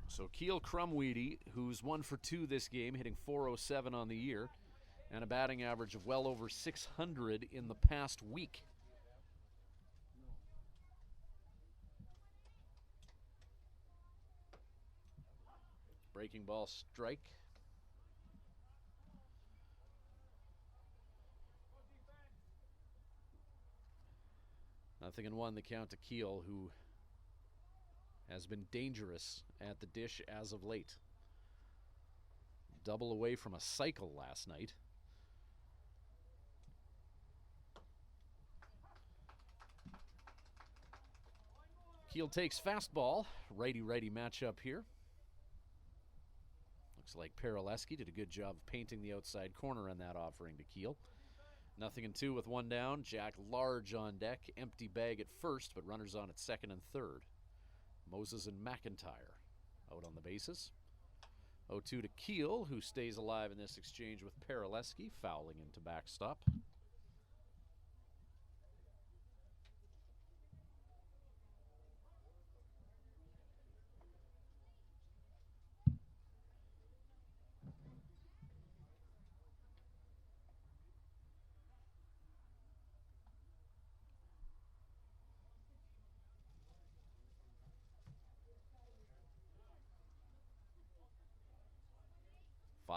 Speaker 1: So Keel Crumweedy, who's 1 for 2 this game, hitting .407 on the year, and a batting average of well over 600 in the past week. Breaking ball strike. Nothing in 1 the count to Keel, who has been dangerous at the dish as of late. Double away from a cycle last night. Keel takes fastball. Righty-righty matchup here. Looks like Paraleski did a good job of painting the outside corner on that offering to Keel. Nothing in 2 with 1 down. Jack Large on deck. Empty bag at first, but runners on at second and third. Moses and McIntyre out on the bases. 0-2 to Keel, who stays alive in this exchange with Paraleski, fouling into backstop.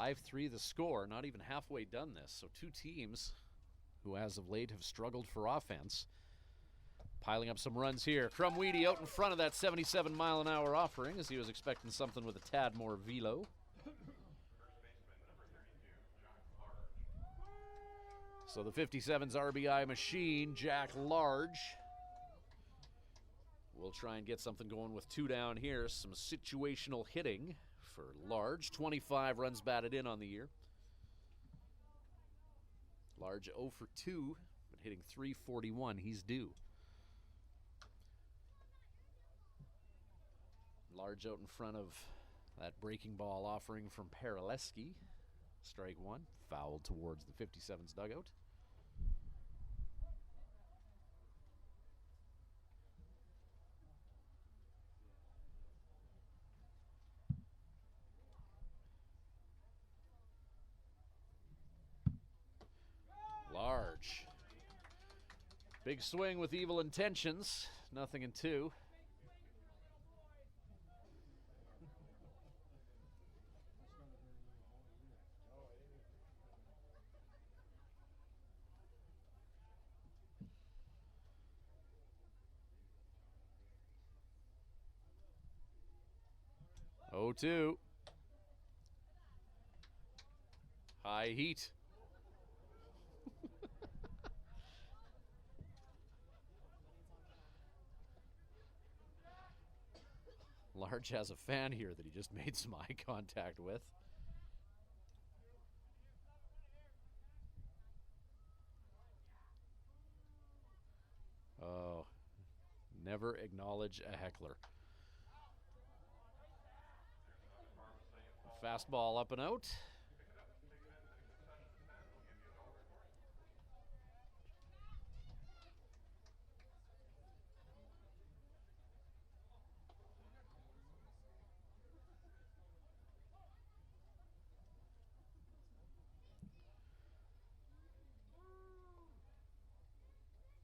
Speaker 1: 5-3 the score. Not even halfway done this. So two teams who as of late have struggled for offense. Piling up some runs here. Crumweedy out in front of that 77-mile-an-hour offering as he was expecting something with a tad more velo. So the 57's RBI machine, Jack Large, will try and get something going with two down here. Some situational hitting for Large. 25 runs batted in on the year. Large 0 for 2, but hitting .341. He's due. Large out in front of that breaking ball offering from Paraleski. Strike one, fouled towards the 57's dugout. Large. Big swing with evil intentions. Nothing in two. Oh, 2. High heat. Large has a fan here that he just made some eye contact with. Oh, never acknowledge a heckler. Fastball up and out.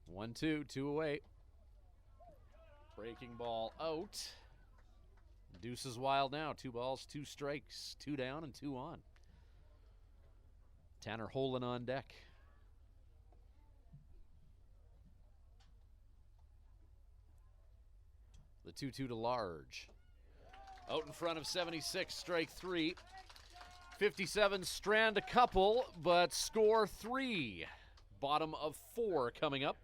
Speaker 1: One, two away. Breaking ball out. Deuce is wild now. 2 balls, 2 strikes, 2 down and 2 on. Tanner Holen on deck. The 2-2 to Large. Out in front of 76, strike 3. 57 strand a couple, but score 3. Bottom of 4 coming up.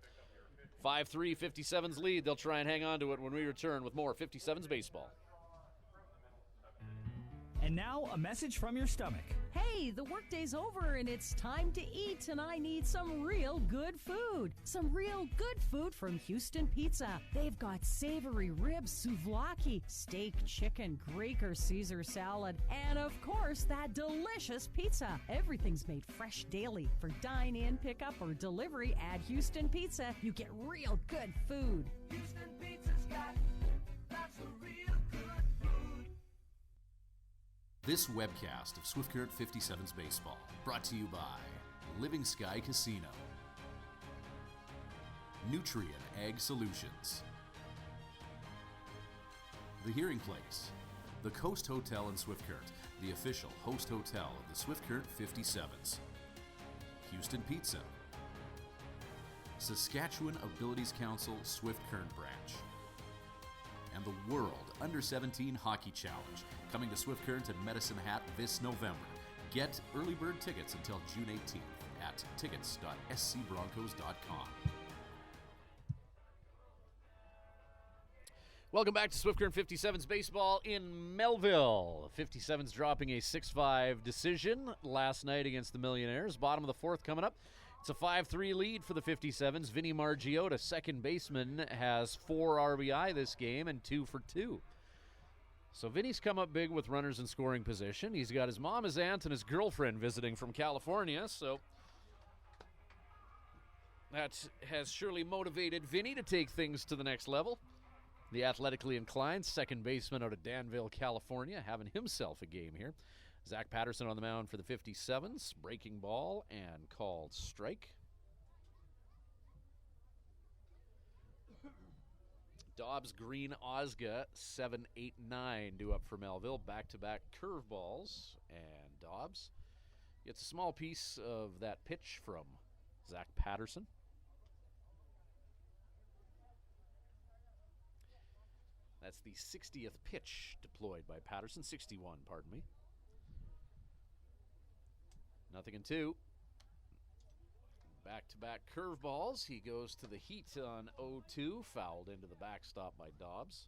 Speaker 1: 5-3, 57's lead. They'll try and hang on to it when we return with more 57's baseball.
Speaker 3: And now, a message from your stomach.
Speaker 4: Hey, the workday's over and it's time to eat, and I need some real good food. Some real good food from Houston Pizza. They've got savory ribs, souvlaki, steak, chicken, Greek or Caesar salad, and of course, that delicious pizza. Everything's made fresh daily. For dine-in, pickup, or delivery at Houston Pizza, you get real good food.
Speaker 5: Houston Pizza's got lots of real good food.
Speaker 1: This webcast of Swift Current 57's Baseball brought to you by Living Sky Casino, Nutrien Ag Solutions, The Hearing Place, the Coast Hotel in Swift Current, the official host hotel of the Swift Current 57's, Houston Pizza, Saskatchewan Abilities Council Swift Current Branch, and the World Under-17 Hockey Challenge, coming to Swift Current and Medicine Hat this November. Get early bird tickets until June 18th at tickets.scbroncos.com. Welcome back to Swift Current 57's Baseball in Melville. 57's dropping a 6-5 decision last night against the Millionaires. Bottom of the 4th coming up. It's a 5-3 lead for the 57's. Vinny Margiotta, second baseman, has 4 RBI this game and 2 for 2. So Vinny's come up big with runners in scoring position. He's got his mom, his aunt, and his girlfriend visiting from California, so that has surely motivated Vinny to take things to the next level. The athletically inclined second baseman out of Danville, California, having himself a game here. Zach Patterson on the mound for the 57's. Breaking ball and called strike. Dobbs, Green, Osga, 7, 8, 9 due up for Melville. Back-to-back curveballs, and Dobbs gets a small piece of that pitch from Zach Patterson. That's the 60th pitch deployed by Patterson. 61, pardon me. 0-2. Back-to-back curveballs. He goes to the heat on 0-2. Fouled into the backstop by Dobbs.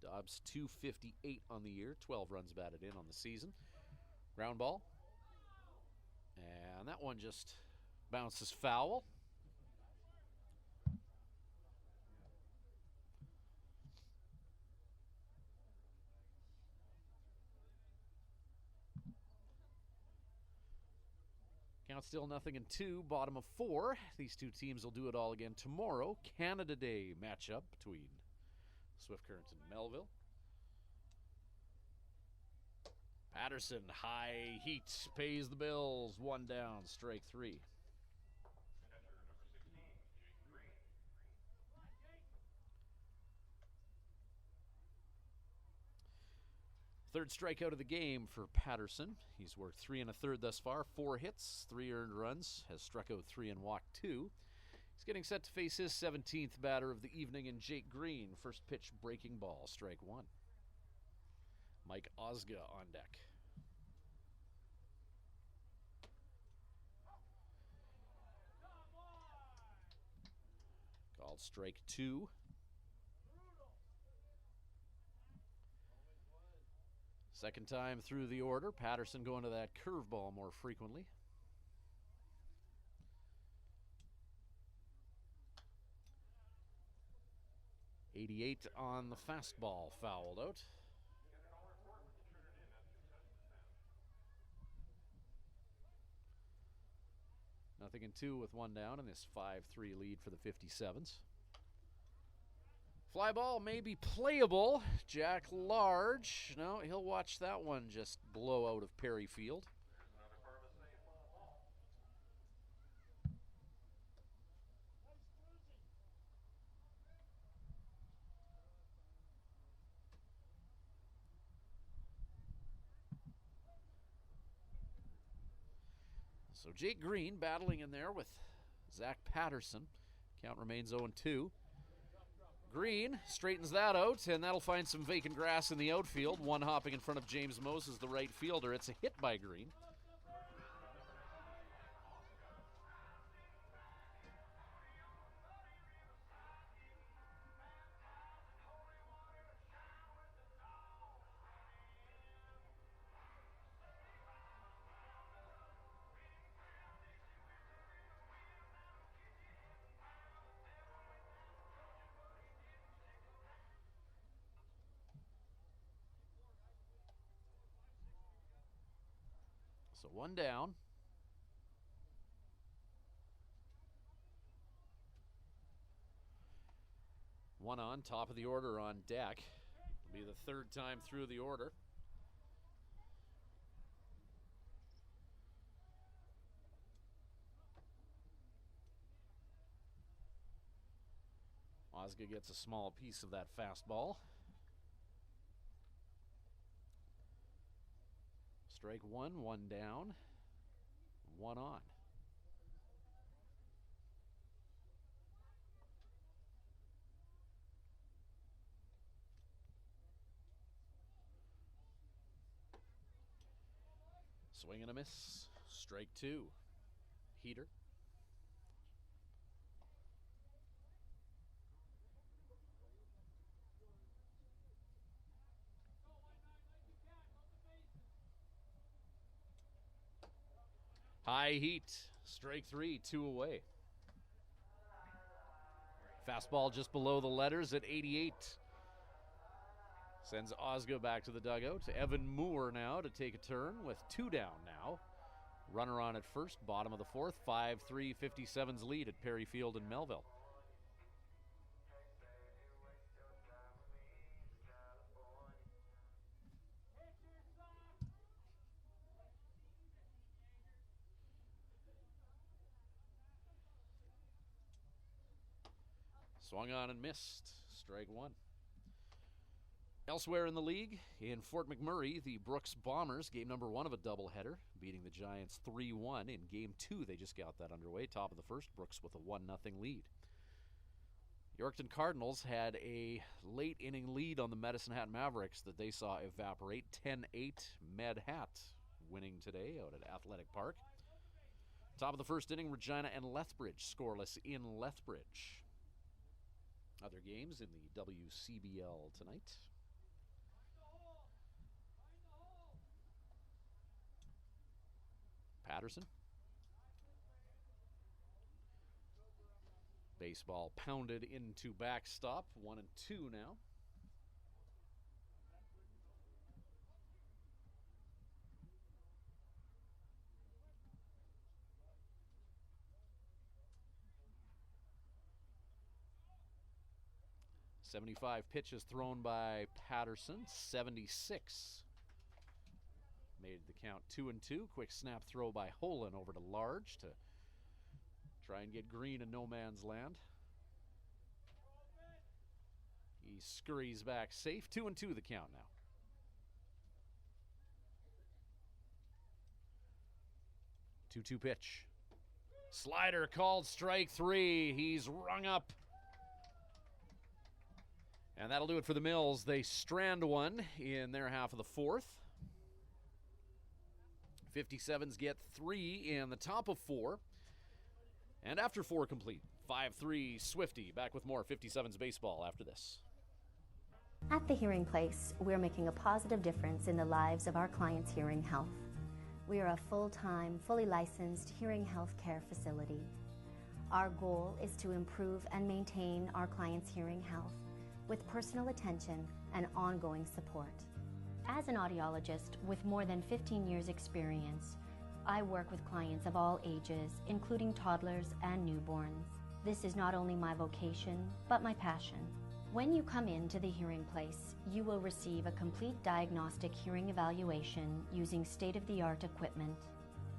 Speaker 1: Dobbs 258 on the year. 12 runs batted in on the season. Ground ball. And that one just bounces foul. Count still 0-2, bottom of 4. These two teams will do it all again tomorrow. Canada Day matchup between Swift Current and Melville. Patterson, high heat, pays the bills. 1 down, strike 3. Third strikeout of the game for Patterson. He's worked 3 1/3 thus far, 4 hits, 3 earned runs, has struck out 3 and walked 2. He's getting set to face his 17th batter of the evening in Jake Green. First pitch breaking ball, strike 1. Mike Osga on deck. Called strike 2. Second time through the order. Patterson going to that curveball more frequently. .88 on the fastball, fouled out. Nothing in 2 with 1 down in this 5-3 lead for the 57's. Fly ball may be playable. Jack Large. No, he'll watch that one just blow out of Perry Field. So Jake Green battling in there with Zach Patterson. Count remains 0-2. Green straightens that out, and that'll find some vacant grass in the outfield. One hopping in front of James Moses, the right fielder. It's a hit by Green. So 1 down. One on, top of the order on deck. It'll be the 3rd time through the order. Osga gets a small piece of that fastball. Strike 1, 1 down, 1 on. Swing and a miss. Strike 2. Heater. High heat, strike 3, 2 away. Fastball just below the letters at 88. Sends Osgo back to the dugout. Evan Moore now to take a turn with 2 down now. Runner on at first, bottom of the 4th. 5-3 57's lead at Perry Field in Melville. Swung on and missed. Strike one. Elsewhere in the league, in Fort McMurray, the Brooks Bombers, game number 1 of a doubleheader, beating the Giants 3-1. In game 2, they just got that underway. Top of the first, Brooks with a 1-0 lead. Yorkton Cardinals had a late inning lead on the Medicine Hat Mavericks that they saw evaporate. 10-8, Med Hat winning today out at Athletic Park. Top of the first inning, Regina and Lethbridge scoreless in Lethbridge. Other games in the WCBL tonight. Patterson. Baseball pounded into backstop. 1-2 now. .75 pitches thrown by Patterson. 76. Made the count 2-2. Quick snap throw by Holen over to Large to try and get Green in no man's land. He scurries back safe. 2-2 the count now. Two-two pitch. Slider called strike 3. He's rung up. And that'll do it for the Mills. They strand one in their half of the fourth. 57's get 3 in the top of 4. And after 4 complete, 5-3 Swifty. Back with more 57's baseball after this.
Speaker 6: At the Hearing Place, we're making a positive difference in the lives of our clients' hearing health. We are a full-time, fully licensed hearing health care facility. Our goal is to improve and maintain our clients' hearing health with personal attention and ongoing support. As an audiologist with more than 15 years' experience, I work with clients of all ages, including toddlers and newborns. This is not only my vocation, but my passion. When you come into the Hearing Place, you will receive a complete diagnostic hearing evaluation using state-of-the-art equipment.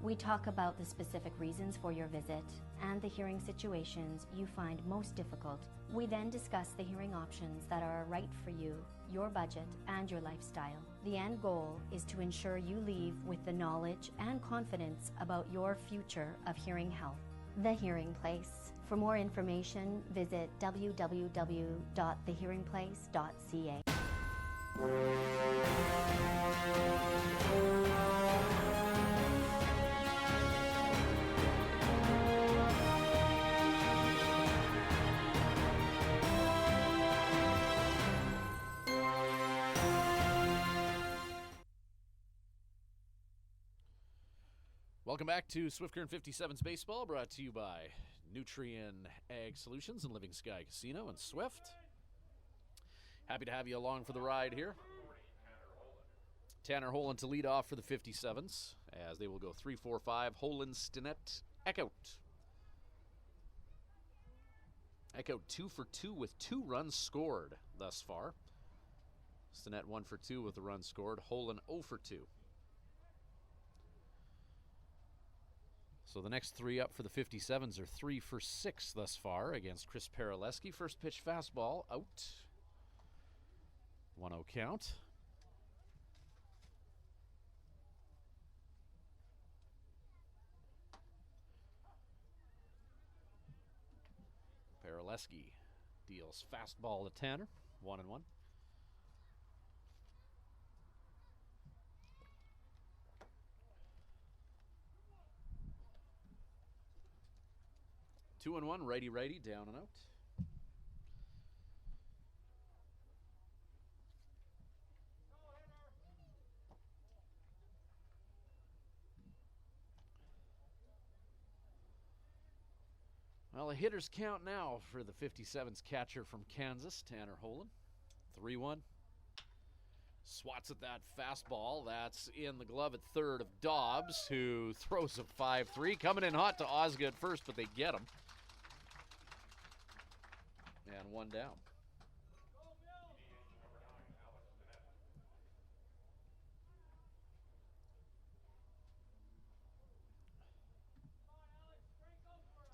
Speaker 6: We talk about the specific reasons for your visit and the hearing situations you find most difficult. We then discuss the hearing options that are right for you, your budget, and your lifestyle. The end goal is to ensure you leave with the knowledge and confidence about your future of hearing health. The Hearing Place. For more information, visit www.thehearingplace.ca.
Speaker 1: Welcome back to Swift Current 57's baseball, brought to you by Nutrien Ag Solutions and Living Sky Casino and Swift. Happy to have you along for the ride here. Tanner Holen to lead off for the 57's as they will go 3-4-5. Holen, Stinnett, Eckhout. Eckhout 2 for 2 with 2 runs scored thus far. Stinnett 1 for 2 with a run scored. Holen 0 for 2. So the next 3 up for the 57's are 3 for 6 thus far against Chris Paraleski. First pitch fastball out. 1-0 count. Paraleski deals fastball to Tanner. 1-1. 2-1, righty, down and out. Well, a hitter's count now for the 57's catcher from Kansas, Tanner Holen. 3-1. Swats at that fastball. That's in the glove at third of Dobbs, who throws a 5-3. Coming in hot to Osgood at first, but they get him. And 1 down.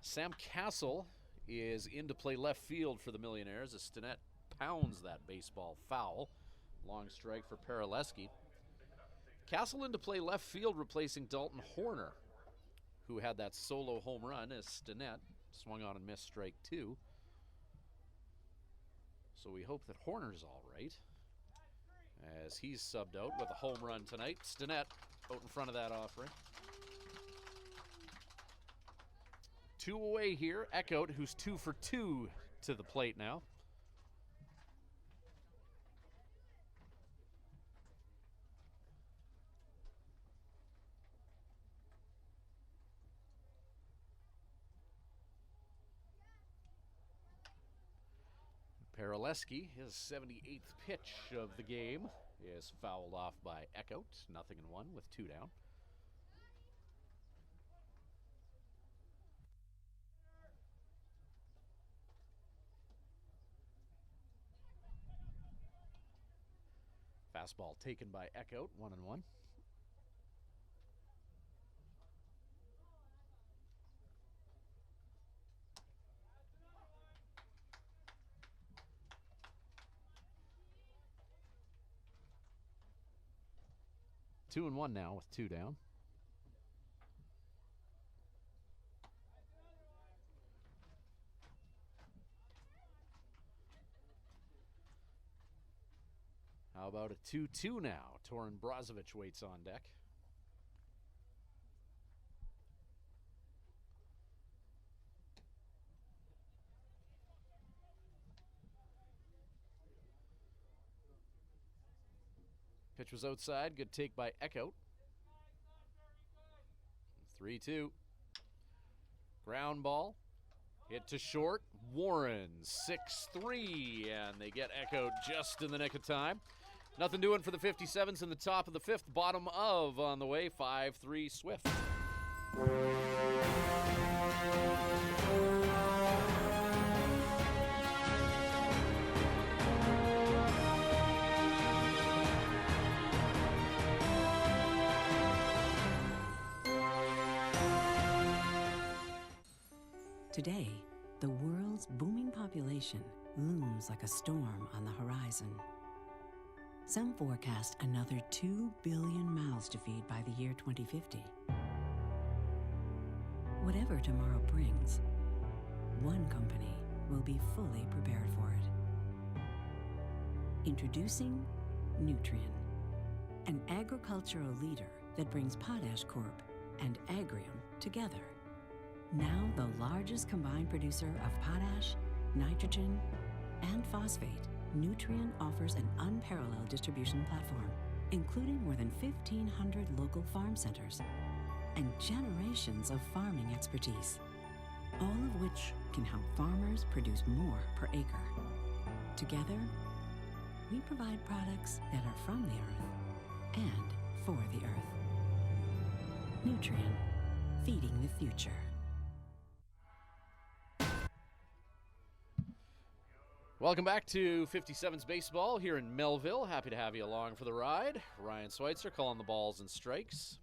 Speaker 1: Sam Castle is in to play left field for the Millionaires as Stinnett pounds that baseball foul. Long strike for Paraleski. Castle in to play left field, replacing Dalton Horner, who had that solo home run as Stinnett swung on and missed strike 2. So we hope that Horner's all right, as he's subbed out with a home run tonight. Stinnett out in front of that offering. 2 away here. Eckhout, who's 2 for 2 to the plate now. Paraleski, his 78th pitch of the game, is fouled off by Eckhout. 0-1 with 2 down. Fastball taken by Eckhout, 1-1. Two and 1 now with 2 down. How about a 2-2 now? Torin Brozovic waits on deck. Pitch was outside. Good take by Eckhout. 3-2. Ground ball. Hit to short. Warren 6-3. And they get Eckhout just in the nick of time. Nothing doing for the 57's in the top of the 5th. Bottom of on the way. 5-3 Swift.
Speaker 2: Today, the world's booming population looms like a storm on the horizon. Some forecast another 2 billion mouths to feed by the year 2050. Whatever tomorrow brings, one company will be fully prepared for it. Introducing Nutrien, an agricultural leader that brings Potash Corp and Agrium together. Now the largest combined producer of potash, nitrogen, and phosphate, Nutrien offers an unparalleled distribution platform, including more than 1,500 local farm centers and generations of farming expertise, all of which can help farmers produce more per acre. Together, we provide products that are from the earth and for the earth. Nutrien, feeding the future.
Speaker 1: Welcome back to 57's Baseball here in Melville. Happy to have you along for the ride. Ryan Schweitzer calling the balls and strikes.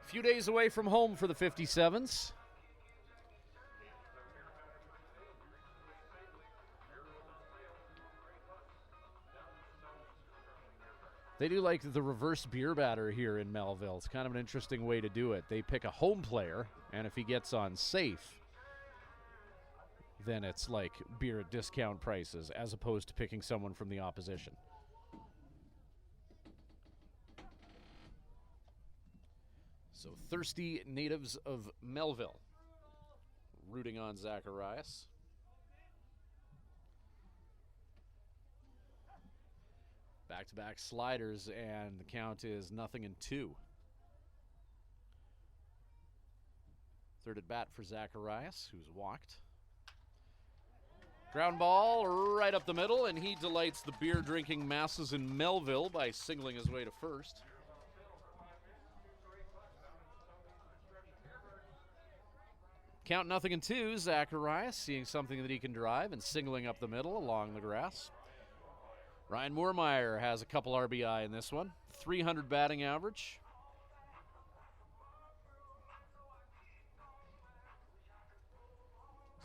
Speaker 1: A few days away from home for the 57's. They do like the reverse beer batter here in Melville. It's kind of an interesting way to do it. They pick a home player, and if he gets on safe, then it's like beer at discount prices as opposed to picking someone from the opposition. So thirsty natives of Melville rooting on Zacharias. Back-to-back sliders, and the count is 0-2. Third at bat for Zacharias, who's walked. Ground ball right up the middle, and he delights the beer-drinking masses in Melville by singling his way to first. Count 0-2. Zacharias seeing something that he can drive and singling up the middle along the grass. Ryan Moormeyer has a couple RBI in this one. 300 batting average.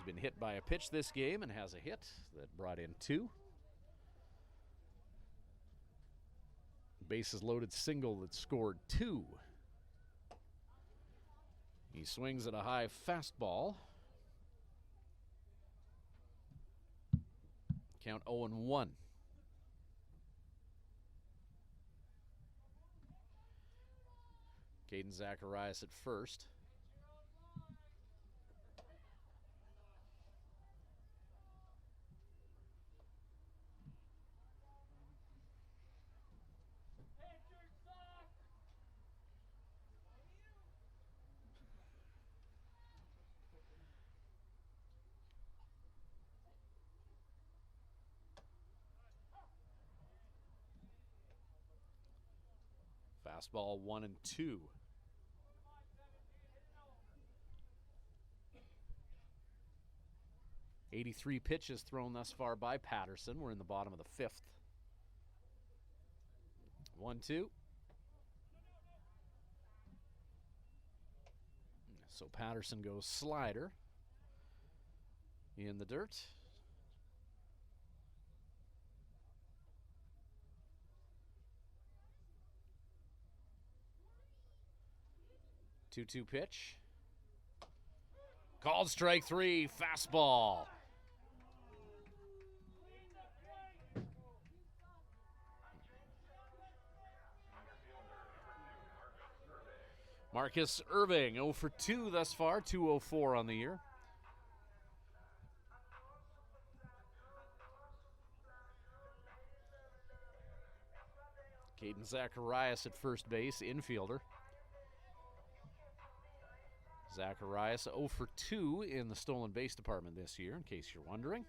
Speaker 1: been hit by a pitch this game and has a hit that brought in 2. Bases loaded single that scored 2. He swings at a high fastball. Count 0-1. Caden Zacharias at first. Fastball 1-2. "83 pitches thrown thus far by Patterson. We're in the bottom of the 5th. 1-2. So Patterson goes slider in the dirt. Two-two pitch. Called strike 3, fastball. Marcus Irving, 0 for 2 thus far, 204 on the year. Caden Zacharias at first base, infielder. Zacharias 0 for 2 in the stolen base department this year, in case you're wondering.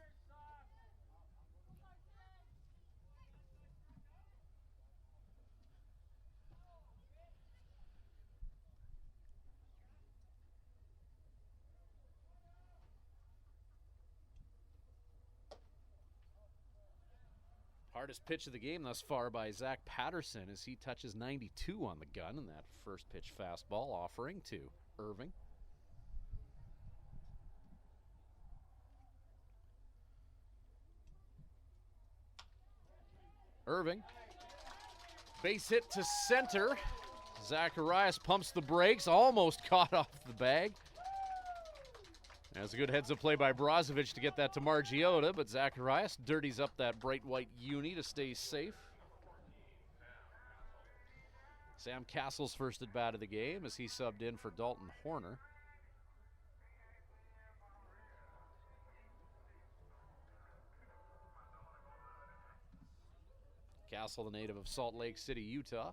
Speaker 1: Hardest pitch of the game thus far by Zach Patterson as he touches 92 on the gun in that first pitch fastball offering to Irving. Irving, base hit to center. Zacharias pumps the brakes, almost caught off the bag. That's a good heads-up play by Brozovic to get that to Margiotta, but Zacharias dirties up that bright white uni to stay safe. Sam Castle's first at bat of the game as he subbed in for Dalton Horner. Castle, the native of Salt Lake City, Utah.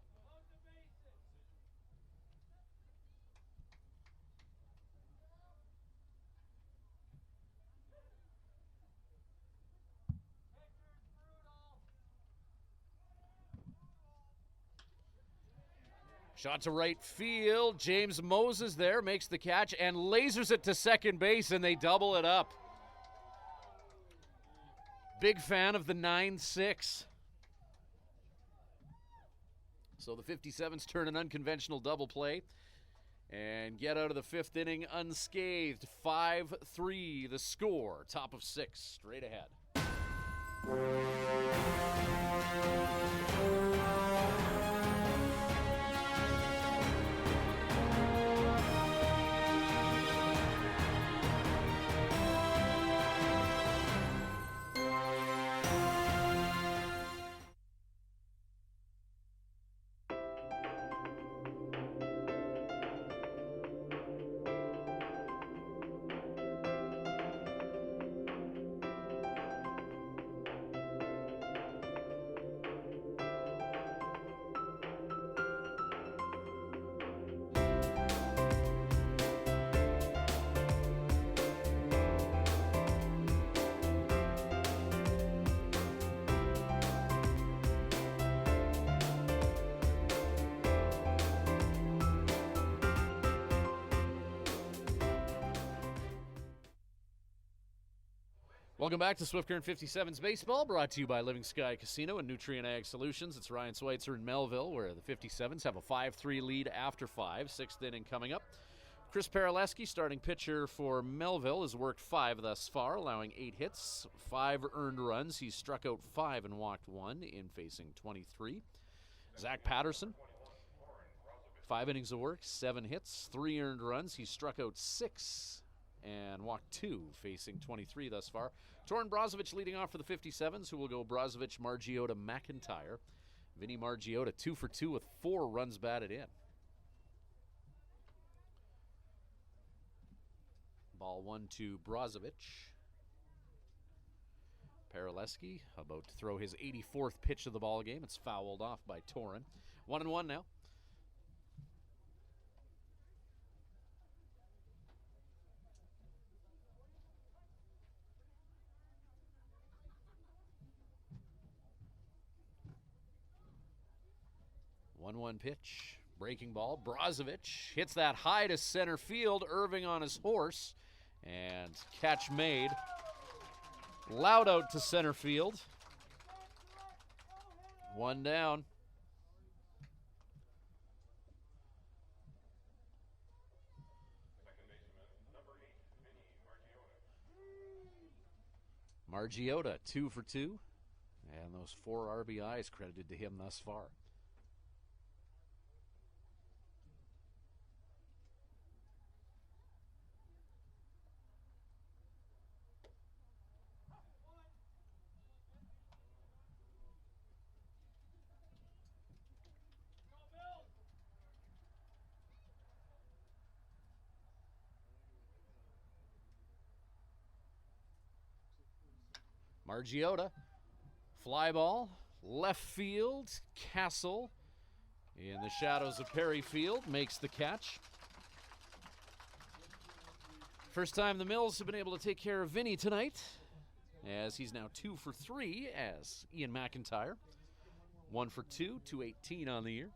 Speaker 1: Shot to right field. James Moses there makes the catch and lasers it to second base, and they double it up. Big fan of the 9-6. So the 57's turn an unconventional double play and get out of the 5th inning unscathed. 5-3 the score. Top of 6, straight ahead. Welcome back to Swift Current 57's Baseball, brought to you by Living Sky Casino and Nutrient Ag Solutions. It's Ryan Schweitzer in Melville, where the 57's have a 5-3 lead after 5. 6th inning coming up. Chris Paraleski, starting pitcher for Melville, has worked 5 thus far, allowing 8 hits, 5 earned runs. He's struck out 5 and walked 1 in facing 23. Zach Patterson, 5 innings of work, 7 hits, 3 earned runs. He's struck out 6 and walked 2, facing 23 thus far. Torin Brozovic leading off for the 57's, who will go Brozovic, Margiotta, McIntyre. Vinny Margiotta 2 for 2 with 4 runs batted in. Ball 1 to Brozovic. Paraleski about to throw his 84th pitch of the ball game. It's fouled off by Torin. 1-1 now. One pitch, breaking ball. Brozovic hits that high to center field. Irving on his horse, and catch made. Loud out to center field. 1 down. Margiotta 2 for 2, and those 4 RBIs credited to him thus far. Margiotta, fly ball, left field. Castle, in the shadows of Perry Field, makes the catch. First time the Mills have been able to take care of Vinny tonight, as he's now 2 for 3 as Ian McIntyre. 1 for 2, 218 on the year.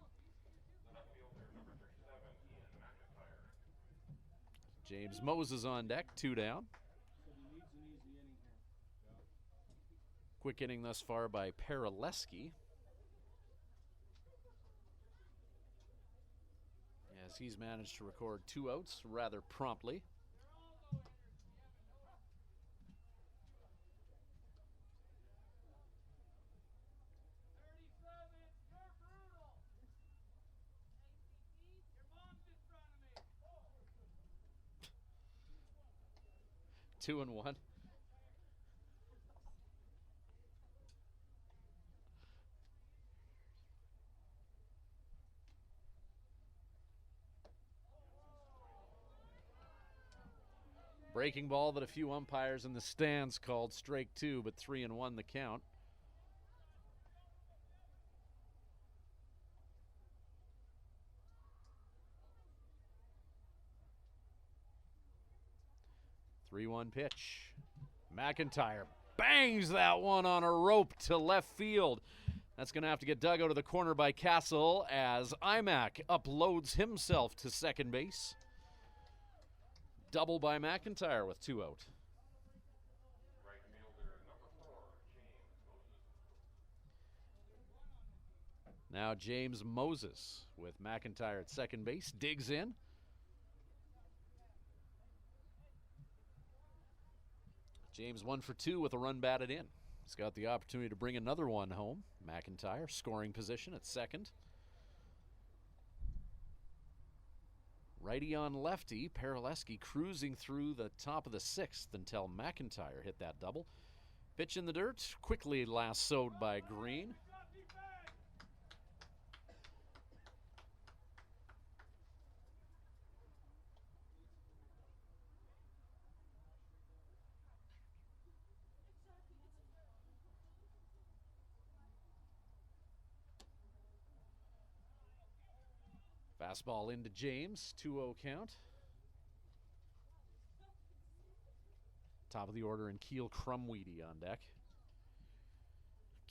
Speaker 1: James Moses on deck, 2 down. Quick inning thus far by Paraleski, as he's managed to record 2 outs rather promptly. Two and one. Breaking ball that a few umpires in the stands called strike 2, but 3-1 the count. Three-one pitch. McIntyre bangs that one on a rope to left field. That's going to have to get dug out of the corner by Castle as Imac uploads himself to second base. Double by McIntyre with 2 out. Now James Moses with McIntyre at second base. Digs in. James 1 for 2 with a run batted in. He's got the opportunity to bring another one home. McIntyre scoring position at second. Righty on lefty, Paraleski cruising through the top of the 6th until McIntyre hit that double. Pitch in the dirt, quickly lassoed by Green. Fastball into James, 2-0 count. Top of the order in Keel Crumweedy on deck.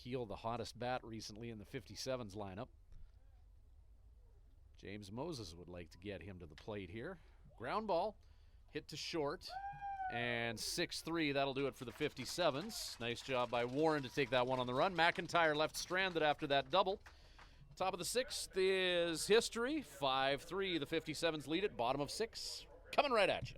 Speaker 1: Keel, the hottest bat recently in the 57's lineup. James Moses would like to get him to the plate here. Ground ball, hit to short, and 6-3. That'll do it for the 57's. Nice job by Warren to take that one on the run. McIntyre left stranded after that double. Top of the 6th is history. 5-3, the 57's lead it. Bottom of 6. Coming right at you.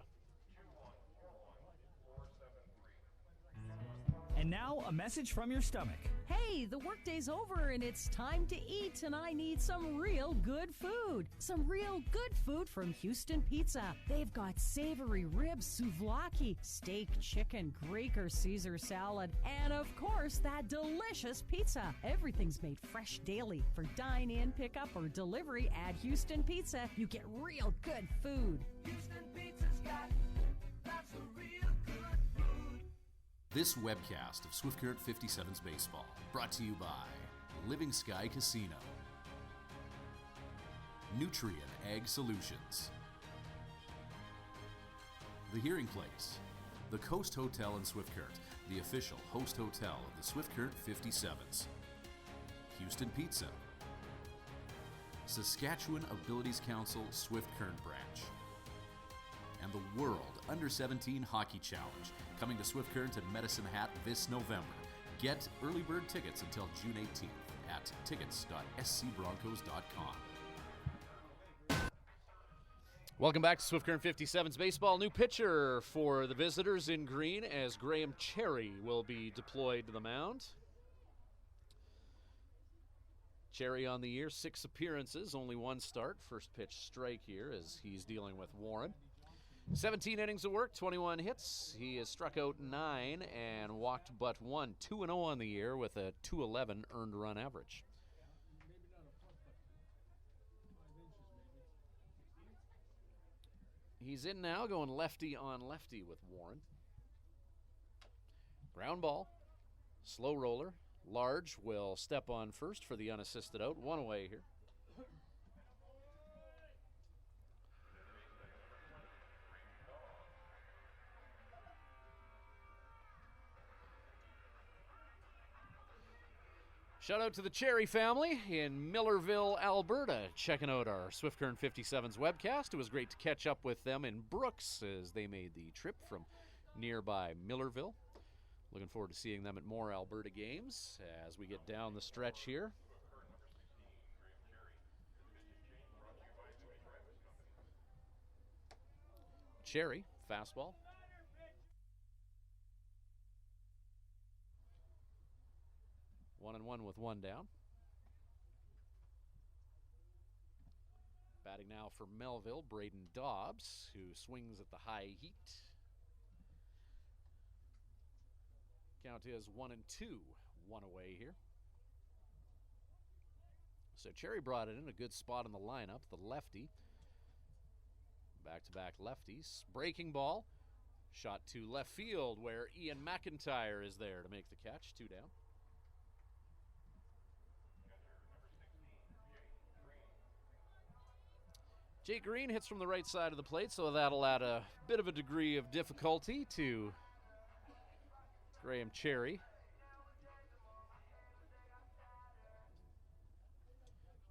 Speaker 3: And now, a message from your stomach.
Speaker 4: Hey, the workday's over and it's time to eat, and I need some real good food. Some real good food from Houston Pizza. They've got savory ribs, souvlaki, steak, chicken, Greek or Caesar salad, and of course, that delicious pizza. Everything's made fresh daily. For dine-in, pickup, or delivery at Houston Pizza, you get real good food.
Speaker 5: Houston Pizza's got lots of real good food.
Speaker 1: This webcast of Swift Current 57's Baseball brought to you by Living Sky Casino, Nutrien Ag Solutions, The Hearing Place, the Coast Hotel in Swift Current, the official host hotel of the Swift Current 57's, Houston Pizza, Saskatchewan Abilities Council Swift Current Branch, and the World Under-17 Hockey Challenge, coming to Swift Current and Medicine Hat this November. Get early bird tickets until June 18th at tickets.scbroncos.com. Welcome back to Swift Current 57's Baseball. New pitcher for the visitors in green as Graham Cherry will be deployed to the mound. Cherry on the year, 6 appearances, only 1 start. First pitch strike here as he's dealing with Warren. 17 innings of work, 21 hits. He has struck out 9 and walked but 1. 2-0 on the year with a .211 earned run average. He's in now, going lefty on lefty with Warren. Ground ball, slow roller. Large will step on first for the unassisted out. 1 away here. Shout out to the Cherry family in Millerville, Alberta, checking out our Swift Current 57's webcast. It was great to catch up with them in Brooks as they made the trip from nearby Millerville. Looking forward to seeing them at more Alberta games as we get down the stretch here. Cherry, fastball. One and one with 1 down. Batting now for Melville, Braden Dobbs, who swings at the high heat. Count is 1-2, 1 away here. So Cherry brought it in a good spot in the lineup, the lefty. Back-to-back lefties. Breaking ball. Shot to left field where Ian McIntyre is there to make the catch. 2 down. Jake Green hits from the right side of the plate, so that'll add a bit of a degree of difficulty to Graham Cherry.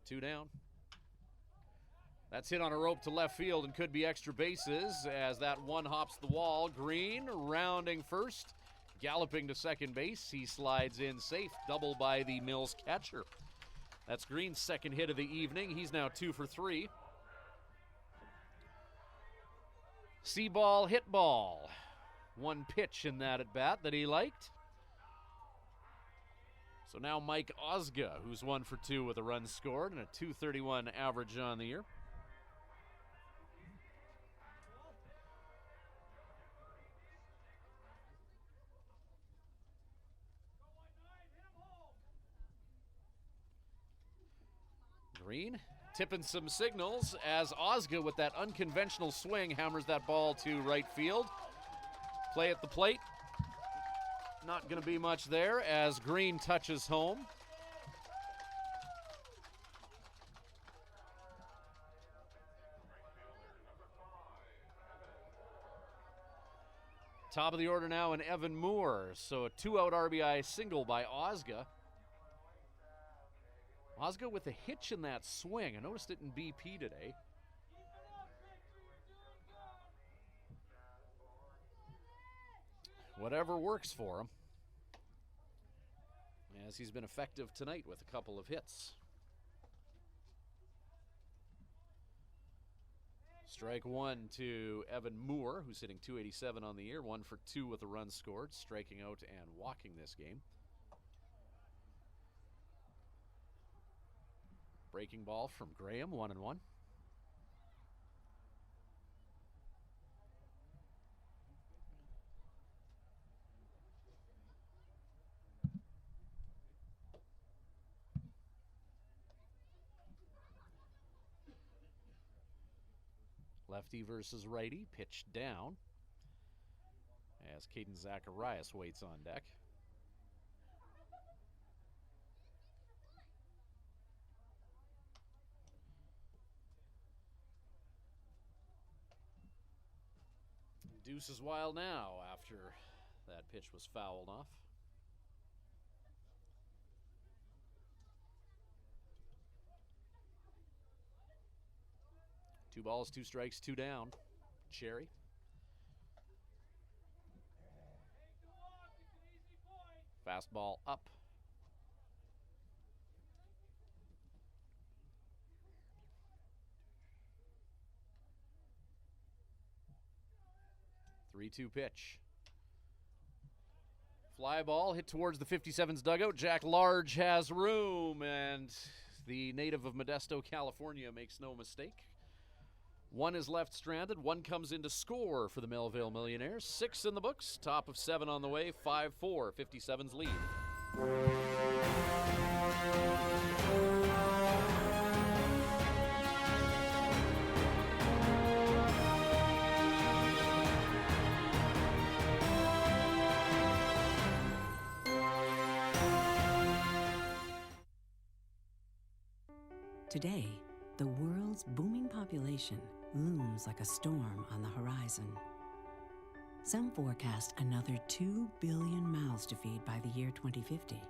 Speaker 1: 2 down. That's hit on a rope to left field and could be extra bases as that one hops the wall. Green rounding first, galloping to second base. He slides in safe, double by the Mills catcher. That's Green's second hit of the evening. He's now 2 for 3. See ball, hit ball. 1 pitch in that at bat that he liked. So now Mike Osga, who's 1 for 2 with a run scored and a .231 average on the year. Green tipping some signals as Osga with that unconventional swing hammers that ball to right field. Play at the plate. Not going to be much there as Green touches home. Top of the order now in Evan Moore. So a 2-out RBI single by Osga. Osga with a hitch in that swing. I noticed it in BP today. Whatever works for him, as he's been effective tonight with a couple of hits. Strike one to Evan Moore, who's hitting .287 on the year, 1 for 2 with a run scored, striking out and walking this game. Breaking ball from Graham, 1-1. Lefty versus righty, pitched down as Caden Zacharias waits on deck. Deuce is wild now after that pitch was fouled off. Two balls, 2 strikes, 2 down. Cherry. Fastball up. Three-two pitch. Fly ball hit towards the 57's dugout. Jack Large has room, and the native of Modesto, California makes no mistake. One is left stranded. One comes in to score for the Melville Millionaires. 6 in the books. Top of 7 on the way. 5-4. 57's lead.
Speaker 2: Today, the world's booming population looms like a storm on the horizon. Some forecast another 2 billion mouths to feed by the year 2050.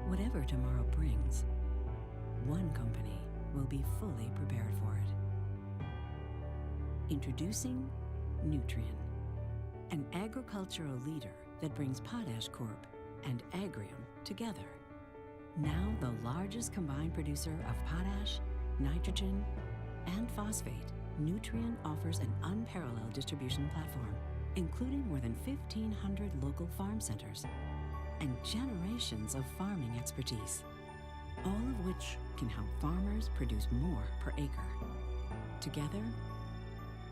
Speaker 2: Whatever tomorrow brings, one company will be fully prepared for it. Introducing Nutrien, an agricultural leader that brings Potash Corp and Agrium together. Now the largest combined producer of potash, nitrogen, and phosphate, Nutrien offers an unparalleled distribution platform, including more than 1,500 local farm centers and generations of farming expertise, all of which can help farmers produce more per acre. Together,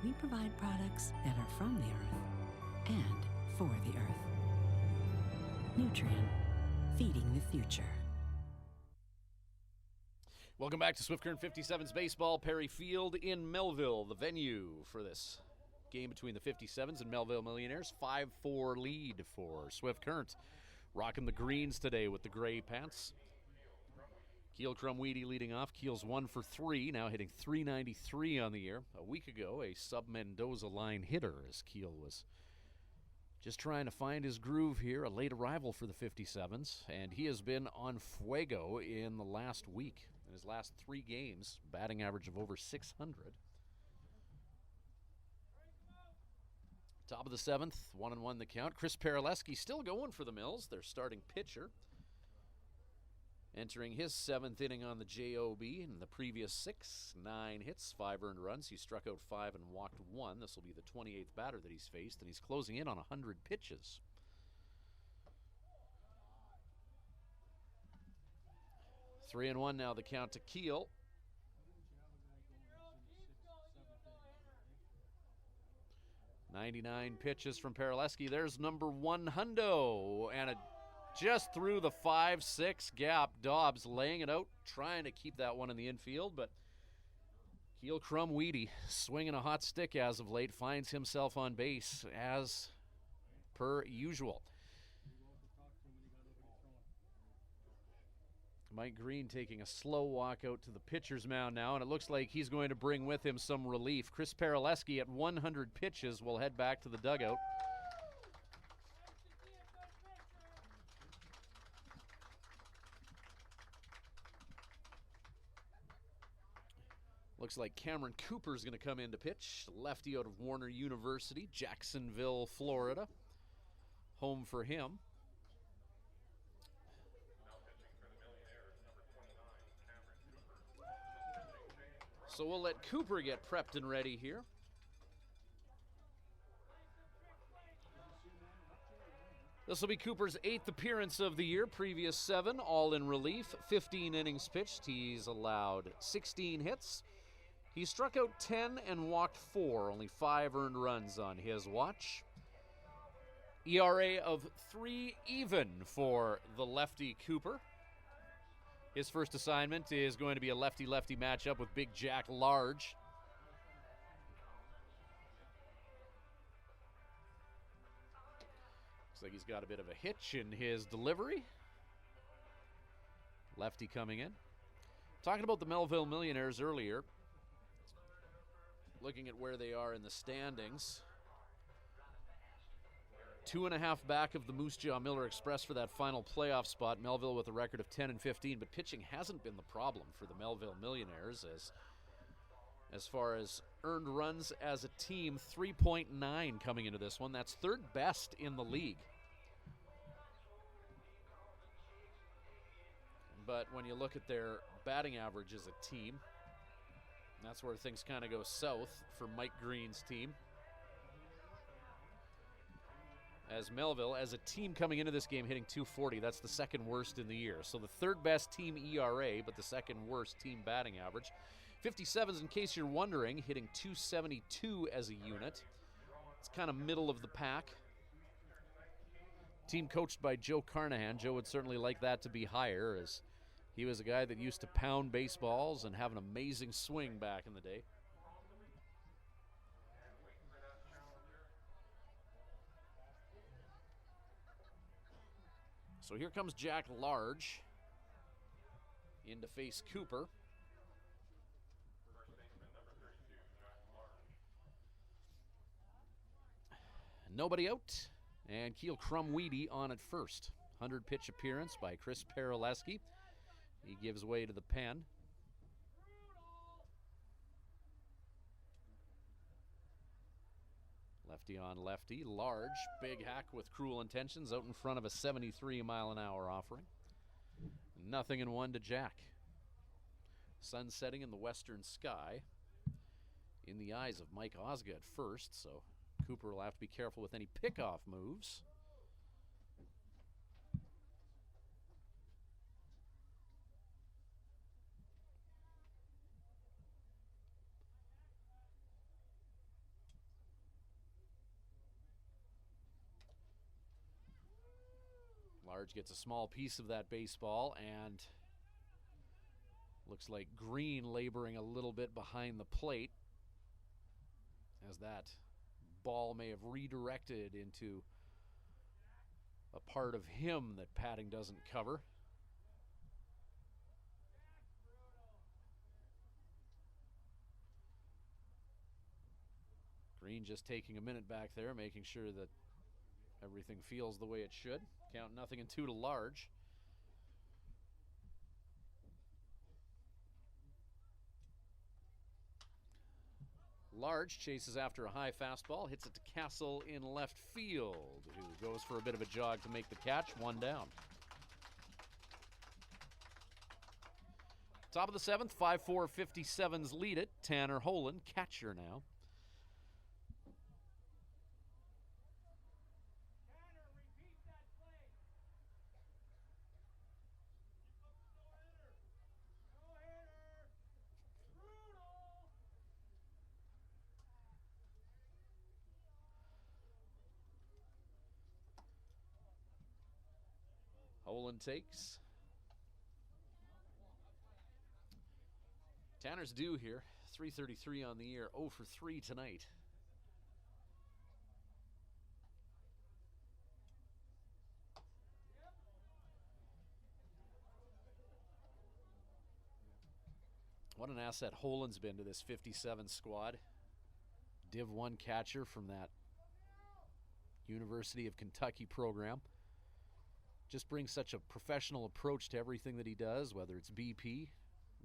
Speaker 2: we provide products that are from the earth and for the earth. Nutrien, feeding the future.
Speaker 1: Welcome back to Swift Current 57's baseball. Perry Field in Melville, the venue for this game between the 57's and Melville Millionaires. 5-4 lead for Swift Current. Rocking the greens today with the gray pants. Keel Crumweedy leading off. Keel's 1 for 3, now hitting .393 on the year. A week ago, a sub-Mendoza line hitter as Keel was just trying to find his groove here, a late arrival for the 57's, and he has been on fuego in the last week. In his last 3 games, batting average of over 600. Top of the 7th, 1-1 the count. Chris Paraleski still going for the Mills, their starting pitcher. Entering his 7th inning on the JOB in the previous 6, 9 hits, 5 earned runs. He struck out 5 and walked 1. This will be the 28th batter that he's faced, and he's closing in on 100 pitches. Three and 1 now the count to Keel. .99 pitches from Paraleski. There's number 1 hundo, and it just through the 5-6 gap. Dobbs laying it out, trying to keep that one in the infield, but Keel Crumweedy swinging a hot stick as of late, finds himself on base as per usual. Mike Green taking a slow walk out to the pitcher's mound now, and it looks like he's going to bring with him some relief. Chris Paraleski at 100 pitches will head back to the dugout. Looks like Cameron Cooper's going to come in to pitch. Lefty out of Warner University, Jacksonville, Florida. Home for him. So we'll let Cooper get prepped and ready here. This will be Cooper's 8th appearance of the year, previous 7, all in relief, 15 innings pitched. He's allowed 16 hits. He struck out 10 and walked 4, only 5 earned runs on his watch. ERA of 3 even for the lefty Cooper. His first assignment is going to be a lefty-lefty matchup with Big Jack Large. Looks like he's got a bit of a hitch in his delivery. Lefty coming in. Talking about the Melville Millionaires earlier. Looking at where they are in the standings. 2.5 back of the Moose Jaw Miller Express for that final playoff spot. Melville with a record of 10-15, but pitching hasn't been the problem for the Melville Millionaires as far as earned runs as a team, 3.9 coming into this one. That's 3rd best in the league. But when you look at their batting average as a team, that's where things kind of go south for Mike Green's team. As Melville, as a team coming into this game, hitting .240, that's the 2nd worst in the year. So the 3rd best team ERA, but the 2nd worst team batting average. 57's, in case you're wondering, hitting .272 as a unit. It's kind of middle of the pack. Team coached by Joe Carnahan. Joe would certainly like that to be higher, as he was a guy that used to pound baseballs and have an amazing swing back in the day. So here comes Jack Large in to face Cooper. Nobody out, and Keel Crumweedy on at first. 100-pitch appearance by Chris Paraleski. He gives way to the pen. Lefty on lefty, Large, big hack with Cruel Intentions out in front of a 73-mile-an-hour offering. 0-1 to Jack. Sun setting in the western sky. In the eyes of Mike Osga at first, so Cooper will have to be careful with any pickoff moves. Large gets a small piece of that baseball, and looks like Green laboring a little bit behind the plate as that ball may have redirected into a part of him that padding doesn't cover. Green just taking a minute back there, making sure that everything feels the way it should. Count 0-2 to Large. Large chases after a high fastball, hits it to Castle in left field, who goes for a bit of a jog to make the catch. 1 down. Top of the 7th, 5-4 57's lead it. Tanner Holen, catcher now. Holen takes. Tanner's due here. 333 on the year. 0 for 3 tonight. What an asset Holen's been to this 57 squad. Div 1 catcher from that University of Kentucky program. Just brings such a professional approach to everything that he does, whether it's BP,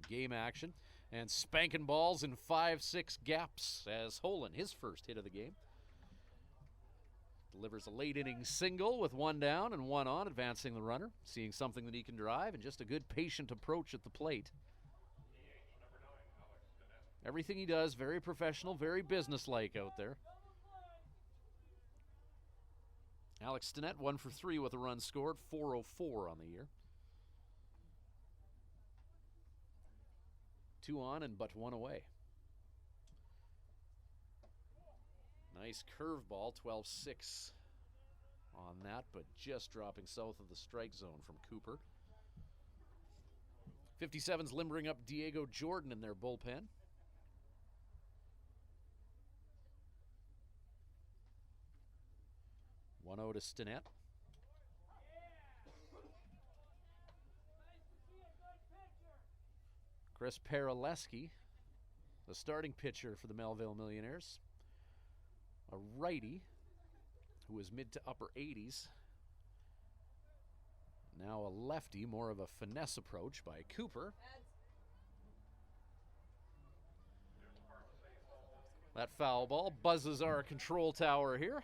Speaker 1: game action, and spanking balls in 5-6 gaps as Holen, his first hit of the game. Delivers a late inning single with 1 down and 1 on, advancing the runner, seeing something that he can drive, and just a good patient approach at the plate. Everything he does, very professional, very businesslike out there. Alex Stinnett, 1 for 3 with a run scored, 404 on the year. 2 on and but 1 away. Nice curveball, 12-6 on that, but just dropping south of the strike zone from Cooper. 57's limbering up Diego Jordan in their bullpen. One 0 to Stinnett. Chris Paraleski, the starting pitcher for the Melville Millionaires. A righty who is mid to upper 80s. Now a lefty, more of a finesse approach by Cooper. That foul ball buzzes our control tower here.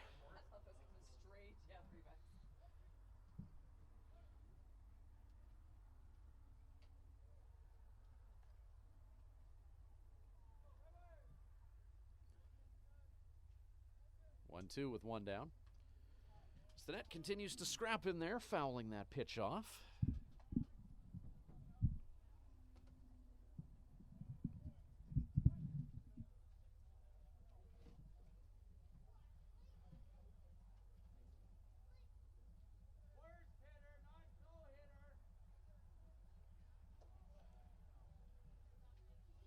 Speaker 1: 1-2 with 1 down. Stinnett continues to scrap in there, fouling that pitch off.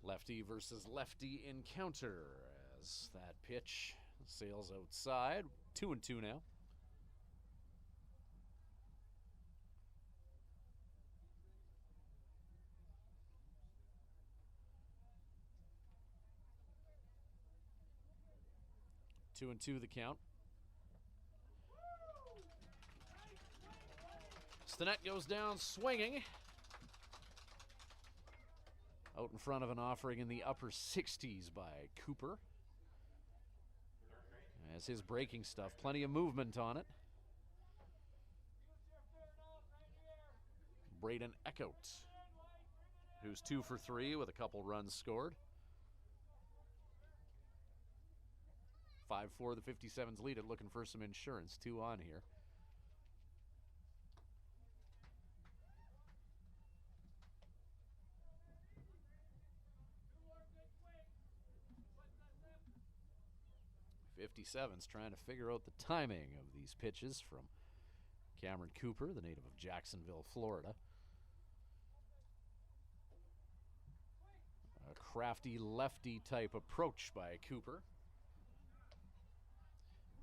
Speaker 1: Lefty versus lefty encounter as that pitch sails outside. 2-2 now. Two and two the count. Stinnett goes down swinging. Out in front of an offering in the upper 60s by Cooper. As his breaking stuff, plenty of movement on it. Braden Eckhout, who's 2 for 3 with a couple runs scored. 5-4 the 57's lead it, looking for some insurance. 2 on here. '57's trying to figure out the timing of these pitches from Cameron Cooper, the native of Jacksonville, Florida. A crafty lefty type approach by Cooper.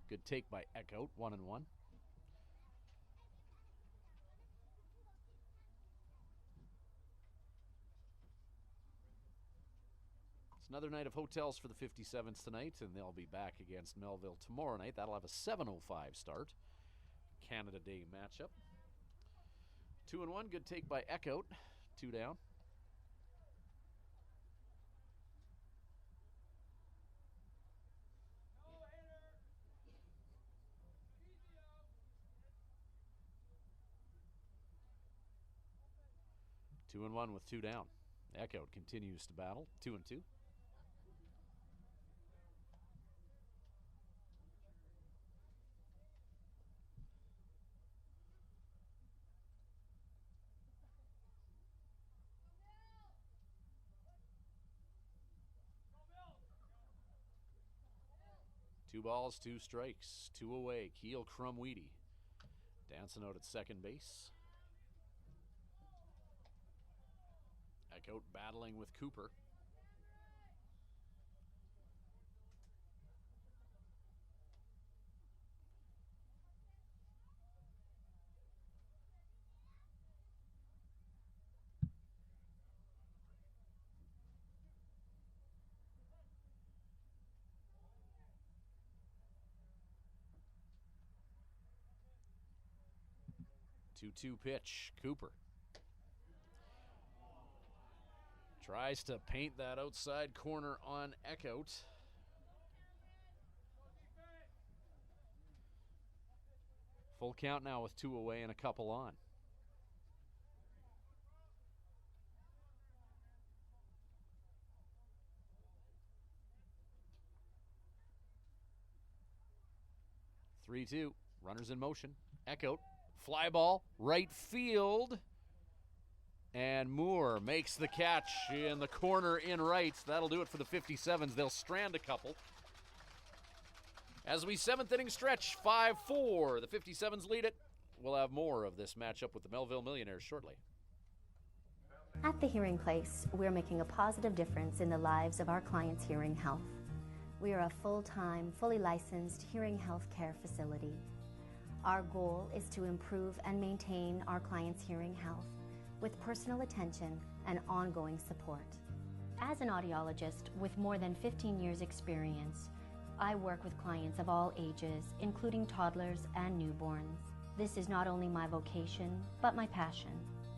Speaker 1: Good take by Eckhout, 1-1. It's another night of hotels for the 57's tonight, and they'll be back against Melville tomorrow night. That'll have a 7:05 start. Canada Day matchup. 2-1, good take by Eckhout. 2 down. Two and one with 2 down. Eckhout continues to battle. 2-2. Two balls, 2 strikes, 2 away. Keel Crumweedy dancing out at second base. Eckhout battling with Cooper. Two pitch, Cooper. Tries to paint that outside corner on Eckhout. Full count now with 2 away and a couple on. 3-2. Runners in motion. Echoed. Fly ball. Right field. And Moore makes the catch in the corner in right. That'll do it for the 57's. They'll strand a couple. As we 7th inning stretch, 5-4. The 57's lead it. We'll have more of this matchup with the Melville Millionaires shortly.
Speaker 6: At the Hearing Place, we're making a positive difference in the lives of our clients' hearing health. We are a full-time, fully licensed hearing health care facility. Our goal is to improve and maintain our clients' hearing health with personal attention and ongoing support. As an audiologist with more than 15 years' experience, I work with clients of all ages, including toddlers and newborns. This is not only my vocation, but my passion.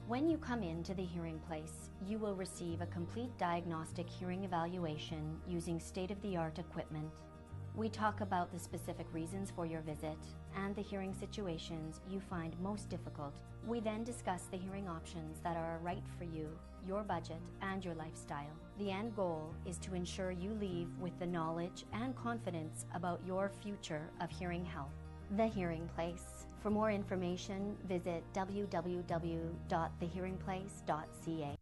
Speaker 6: When you come into the Hearing Place, you will receive a complete diagnostic hearing evaluation using state-of-the-art equipment. We talk about the specific reasons for your visit and the hearing situations you find most difficult. We then discuss the hearing options that are right for you, your budget, and your lifestyle. The end goal is to ensure you leave with the knowledge and confidence about your future of hearing health. The Hearing Place. For more information, visit www.thehearingplace.ca.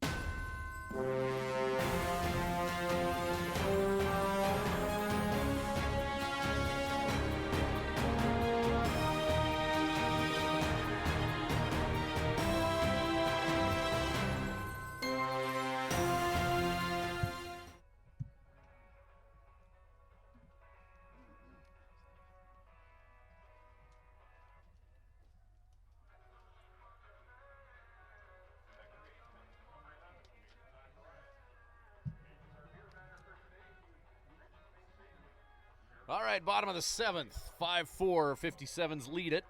Speaker 1: All right, bottom of the 7th, 5-4, 57's lead it.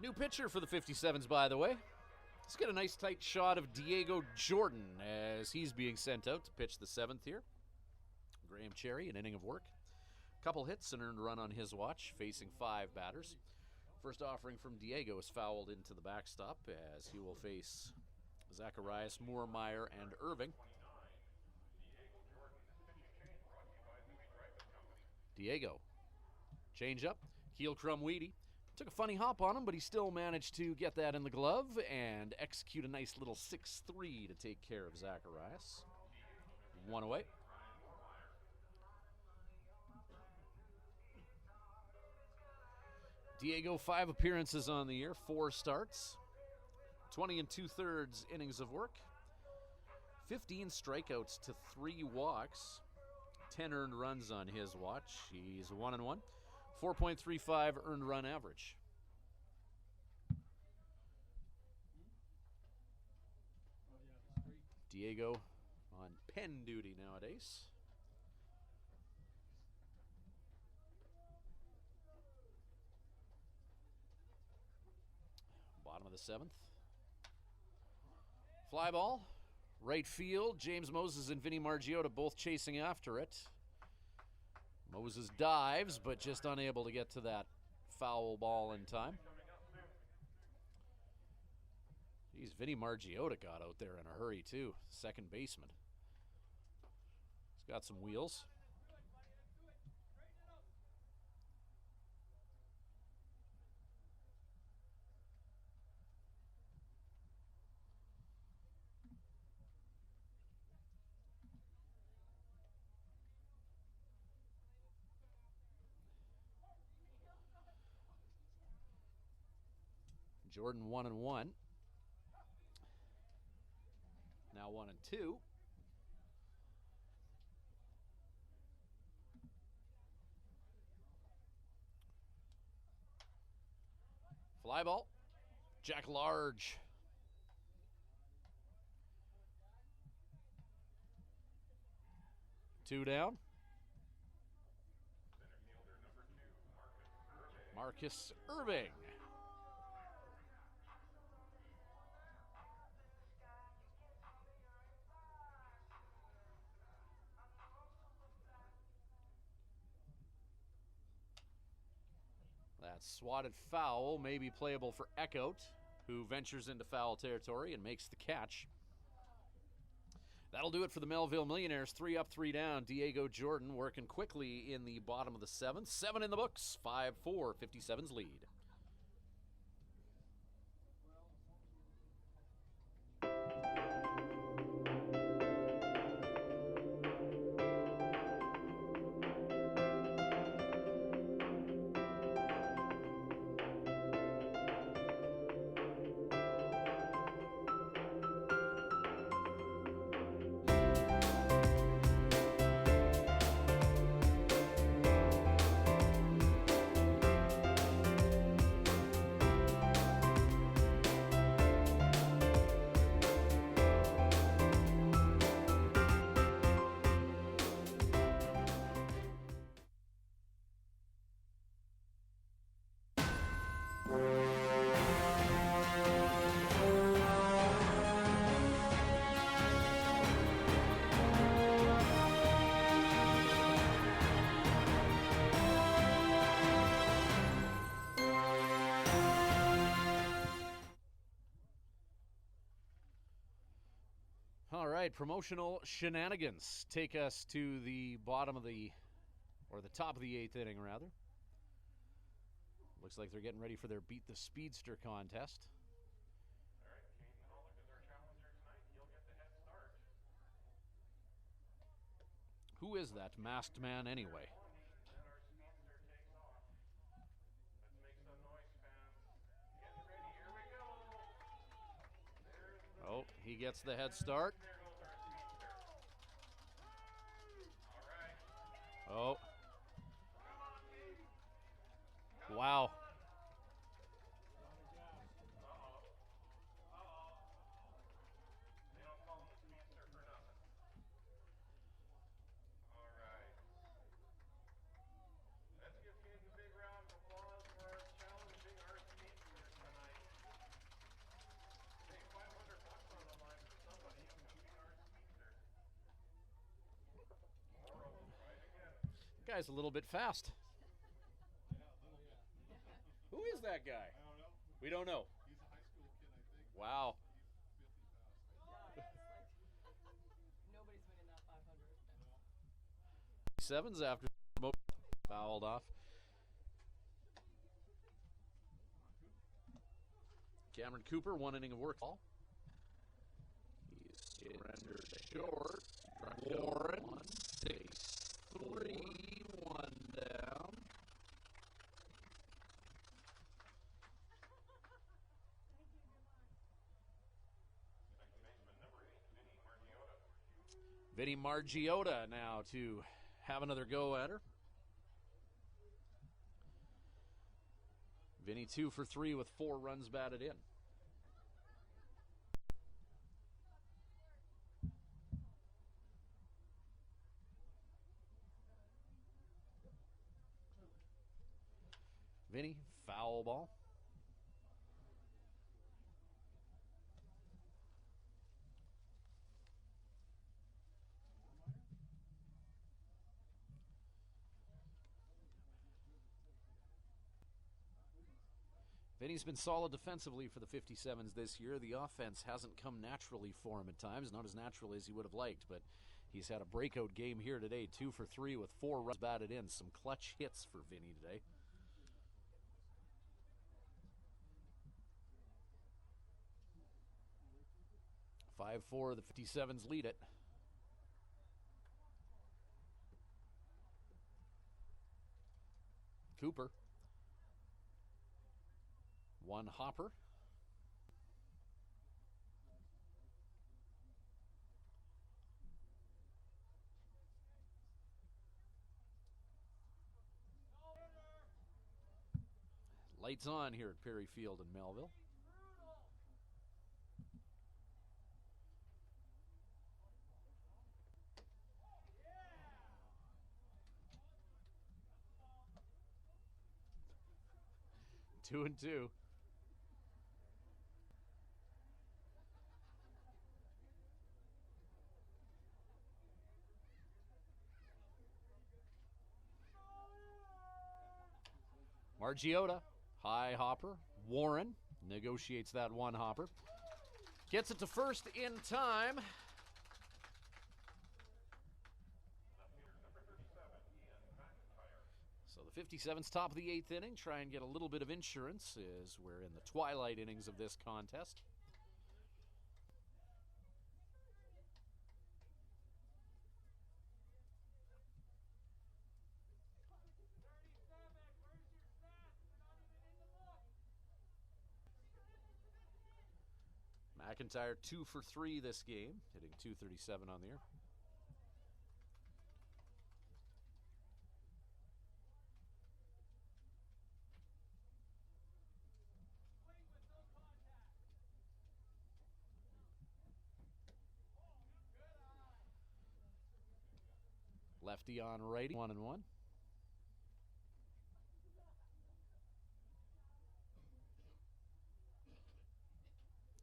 Speaker 1: New pitcher for the 57's, by the way. Let's get a nice tight shot of Diego Jordan as he's being sent out to pitch the 7th here. Graham Cherry, an inning of work. Couple hits, an earned run on his watch, facing 5 batters. First offering from Diego is fouled into the backstop as he will face Zacharias, Moormeyer, and Irving. Diego, change up, heel crumb weedy. Took a funny hop on him, but he still managed to get that in the glove and execute a nice little 6-3 to take care of Zacharias. 1 away. Diego, 5 appearances on the year, 4 starts, 20 2/3 innings of work, 15 strikeouts to 3 walks. 10 earned runs on his watch. He's 1-1. 4.35 earned run average. Diego on pen duty nowadays. Bottom of the 7th. Fly ball. Right field, James Moses and Vinny Margiotta both chasing after it. Moses dives, but just unable to get to that foul ball in time. Geez, Vinny Margiotta got out there in a hurry, too. Second baseman. He's got some wheels. Jordan 1-1. Now 1-2. Fly ball. Jack Large. Two down. Marcus Irving. That swatted foul may be playable for Echout, who ventures into foul territory and makes the catch. That'll do it for the Melville Millionaires. 3 up, 3 down. Diego Jordan working quickly in the bottom of the 7th. 7 in the books. 5-4, 57's lead. All right, promotional shenanigans take us to the bottom of the, or the top of the 8th inning, rather. Looks like they're getting ready for their Beat the Speedster contest.
Speaker 7: All right, Caden Hollick is our challenger tonight. He'll get the head start.
Speaker 1: Who is that masked man anyway?
Speaker 7: Then our speedster takes off. Let's make some noise, fans. Get ready, here we go. There's the
Speaker 1: Oh, he gets the head start.
Speaker 7: There goes our speedster. All right.
Speaker 1: Oh,
Speaker 7: Come on, Caden.
Speaker 1: wow.
Speaker 7: They don't call him the speedster for nothing. All right. Let's give Caden a big round of applause for challenging our speedster tonight. Hey, $500 on the line for somebody who can beat our speedster. Morrow, right again.
Speaker 1: Guy's a little bit fast. Who is that guy?
Speaker 8: I don't know.
Speaker 1: We don't know.
Speaker 8: He's a high school kid, I think.
Speaker 1: Wow.
Speaker 8: He's filthy fast.
Speaker 9: Nobody's winning that 500.
Speaker 1: Sevens after fouled off. Cameron Cooper, 1 inning of work. He's surrendered short. Warren, 6-3, 1 down. Vinny Margiotta now to have another go at her. Vinny 2 for 3 with 4 runs batted in. Vinny, foul ball. Vinny's been solid defensively for the 57's this year. The offense hasn't come naturally for him at times, not as naturally as he would have liked, but he's had a breakout game here today. 2 for 3 with 4 runs batted in. Some clutch hits for Vinny today. Five, 4, the 57's lead it. Cooper. 1 hopper. Lights on here at Perry Field in Melville. Two and two. Margiotta, high hopper. Warren negotiates that 1 hopper. Gets it to first in time. So the 57's top of the 8th inning. Try and get a little bit of insurance as we're in the twilight innings of this contest. McIntyre 2 for 3 this game, hitting .237 on the year. Lefty on righty, 1-1.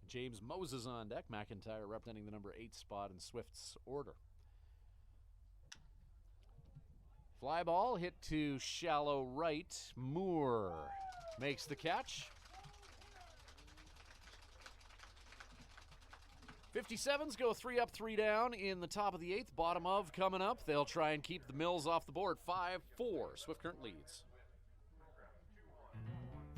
Speaker 1: James Moses on deck. McIntyre representing the number 8 spot in Swift's order. Fly ball hit to shallow right. Moore makes the catch. 57's go 3 up, 3 down in the top of the 8th. Bottom of coming up. They'll try and keep the Mills off the board. 5-4. Swift Current leads.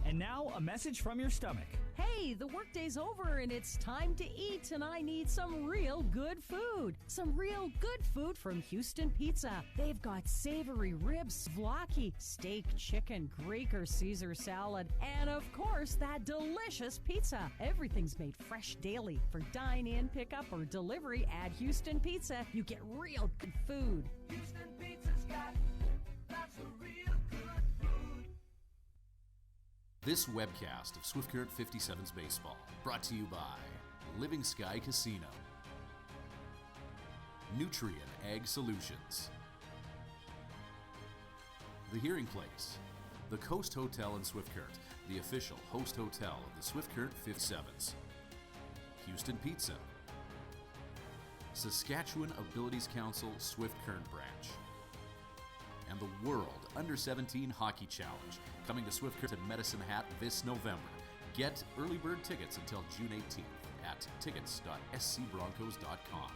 Speaker 3: And now, a message from your stomach.
Speaker 4: Hey, the workday's over and it's time to eat, and I need some real good food. Some real good food from Houston Pizza. They've got savory ribs, souvlaki, steak, chicken, Greek or Caesar salad, and of course, that delicious pizza. Everything's made fresh daily. For dine-in, pickup, or delivery at Houston Pizza, you get real good food.
Speaker 5: Houston Pizza's got lots of real good food.
Speaker 1: This webcast of Swift Current 57's Baseball brought to you by Living Sky Casino, Nutrien Ag Solutions, The Hearing Place, the Coast Hotel in Swift Current, the official host hotel of the Swift Current 57's, Houston Pizza, Saskatchewan Abilities Council Swift Current Branch, and the World Under-17 Hockey Challenge, coming to Swift Current and Medicine Hat this November. Get early bird tickets until June 18th at tickets.scbroncos.com.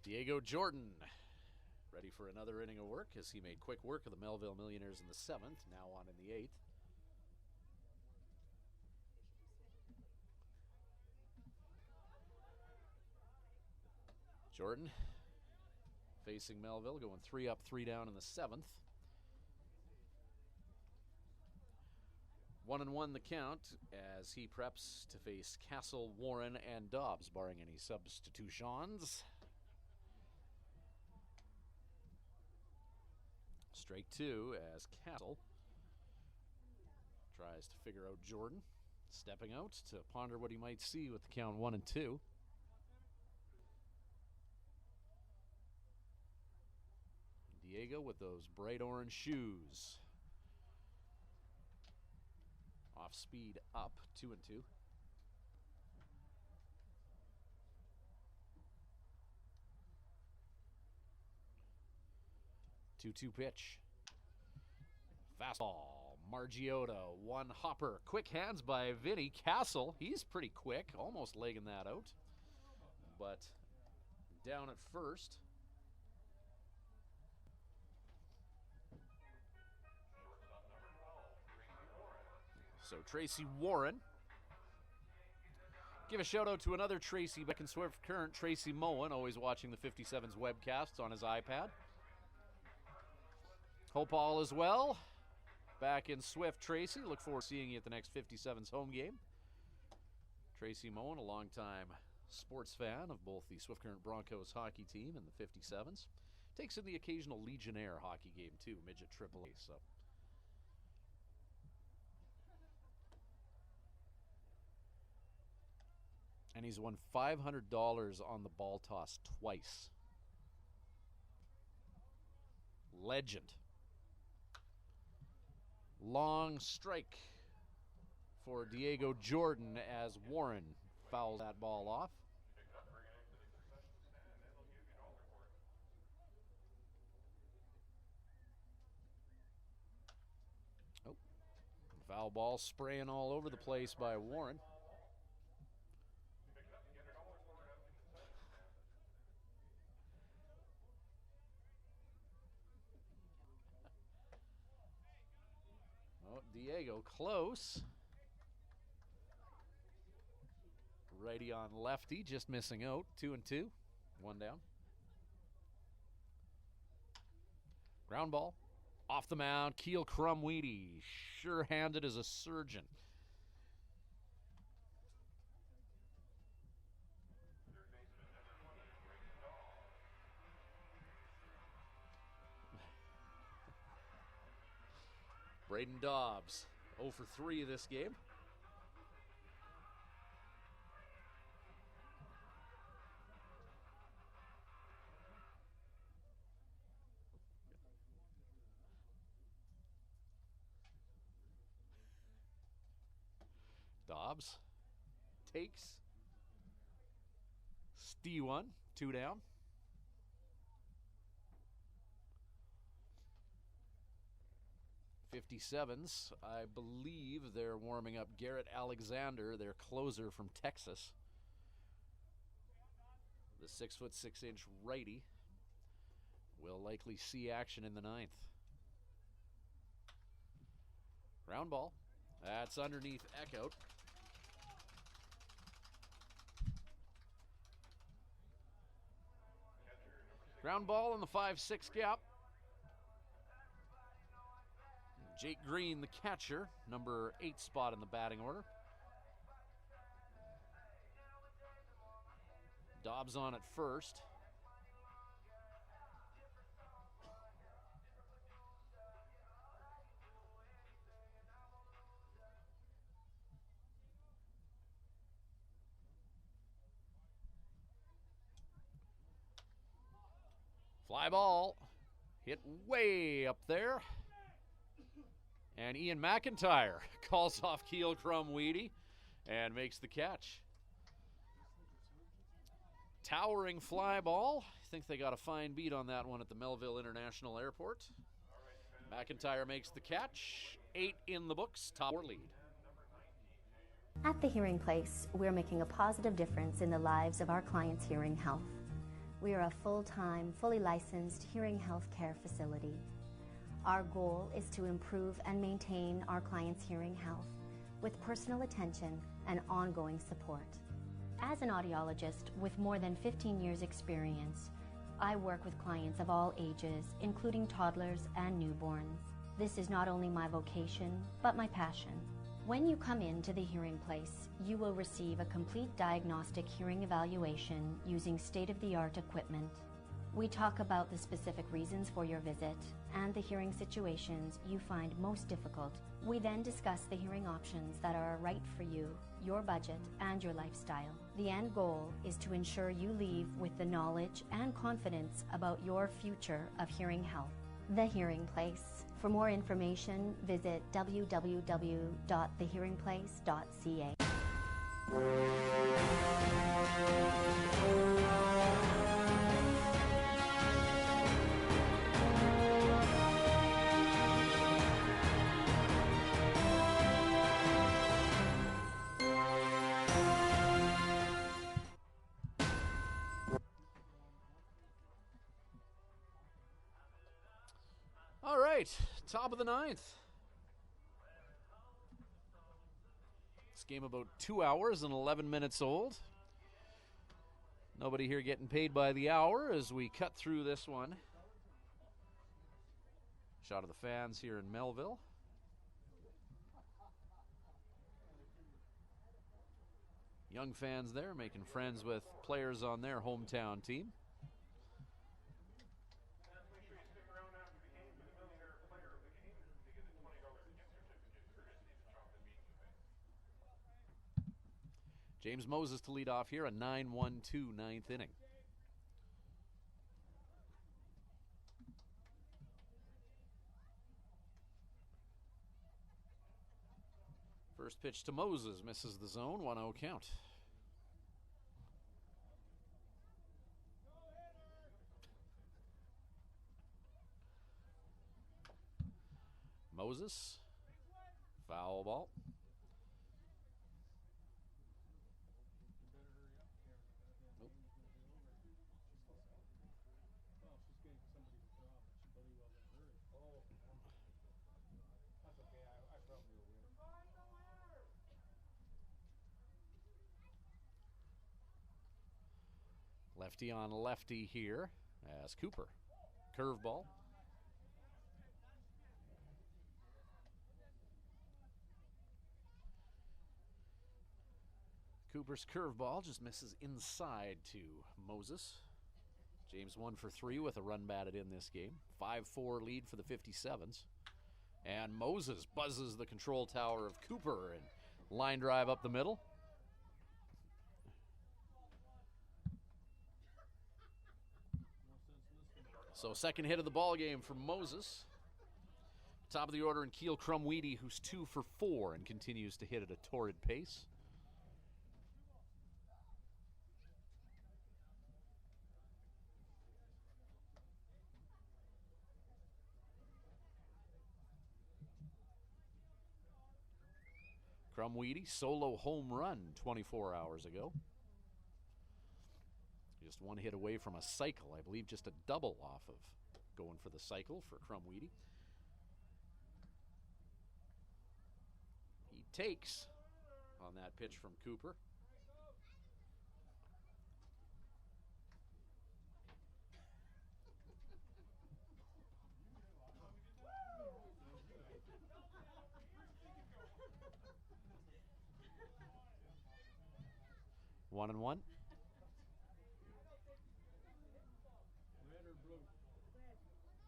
Speaker 1: Diego Jordan ready for another inning of work as he made quick work of the Melville Millionaires in the 7th, now on in the 8th. Jordan facing Melville, going 3 up, 3 down in the 7th. 1-1 the count as he preps to face Castle, Warren, and Dobbs, barring any substitutions. Strike 2 as Castle tries to figure out Jordan, stepping out to ponder what he might see with the count 1-2. Diego with those bright orange shoes. Off speed up, 2-2. Two pitch. Fastball. Margiotta. One hopper. Quick hands by Vinny. Castle. He's pretty quick. Almost legging that out. But down at first. So Tracy Warren. Give a shout out to another Tracy back in Swift Current, Tracy Moen, always watching the 57's webcasts on his iPad. Hope all is well. Back in Swift, Tracy. Look forward to seeing you at the next 57's home game. Tracy Moen, a longtime sports fan of both the Swift Current Broncos hockey team and the 57's. Takes in the occasional Legionnaire hockey game too, midget AAA. So. And he's won $500 on the ball toss twice. Legend. Long strike for Diego Jordan as Warren fouls that ball off. Foul ball spraying all over the place by Warren. Oh, Diego close. Righty on lefty, just missing out. 2-2, one down. Ground ball. Off the mound, Keel Crumweedy, sure-handed as a surgeon. Braden Dobbs, 0 for 3 this game. Dobbs takes. Stewan, 2 down. .57's, I believe they're warming up Garrett Alexander, their closer from Texas. The 6'6" righty will likely see action in the 9th. Ground ball. That's underneath Eckhout. Ground ball in the 5-6 gap. Jake Green, the catcher, number 8 spot in the batting order. Dobbs on at first. Fly ball, hit way up there. And Ian McIntyre calls off Keel Crumweedy and makes the catch. Towering fly ball. I think they got a fine beat on that one at the Melville International Airport. McIntyre makes the catch. 8 in the books, top 4 lead.
Speaker 6: At the Hearing Place, we're making a positive difference in the lives of our clients' hearing health. We are a full-time, fully licensed hearing health care facility. Our goal is to improve and maintain our clients' hearing health with personal attention and ongoing support. As an audiologist with more than 15 years' experience, I work with clients of all ages, including toddlers and newborns. This is not only my vocation, but my passion. When you come into the Hearing Place, you will receive a complete diagnostic hearing evaluation using state-of-the-art equipment. We talk about the specific reasons for your visit and the hearing situations you find most difficult. We then discuss the hearing options that are right for you, your budget, and your lifestyle. The end goal is to ensure you leave with the knowledge and confidence about your future of hearing health. The Hearing Place. For more information, visit www.thehearingplace.ca.
Speaker 1: All right, top of the 9th. This game about 2 hours and 11 minutes old. Nobody here getting paid by the hour as we cut through this one. Shot of the fans here in Melville. Young fans there making friends with players on their hometown team.
Speaker 7: Make sure you stick around after the game for the Millionaire Player of the Game. They get a $20 gift certificate courtesy of the Chocolate Meat Buffet.
Speaker 1: James Moses to lead off here, a 9-1-2 ninth inning. First pitch to Moses, misses the zone, 1-0 count. Moses, Foul ball.
Speaker 8: You better hurry up, Karen. The goddamn game is gonna be over. Well, she's getting somebody to draw, but she bloody well didn't hurry.
Speaker 7: Oh, yeah. That's okay. I felt real weird.
Speaker 1: Lefty on lefty here as Cooper. Curveball. Cooper's curveball just misses inside to Moses. James 1 for 3 with a run batted in this game. 5-4 lead for the 57's. And Moses buzzes the control tower of Cooper and line drive up the middle.
Speaker 8: No sense listening.
Speaker 1: So second hit of the ball game for Moses. Top of the order in Keel Crumweedy, who's 2 for 4 and continues to hit at a torrid pace. Crumweedy, solo home run 24 hours ago. Just one hit away from a cycle. I believe just a double off of going for the cycle for Crumweedy. He takes on that pitch from Cooper. One and one.
Speaker 8: Red or blue?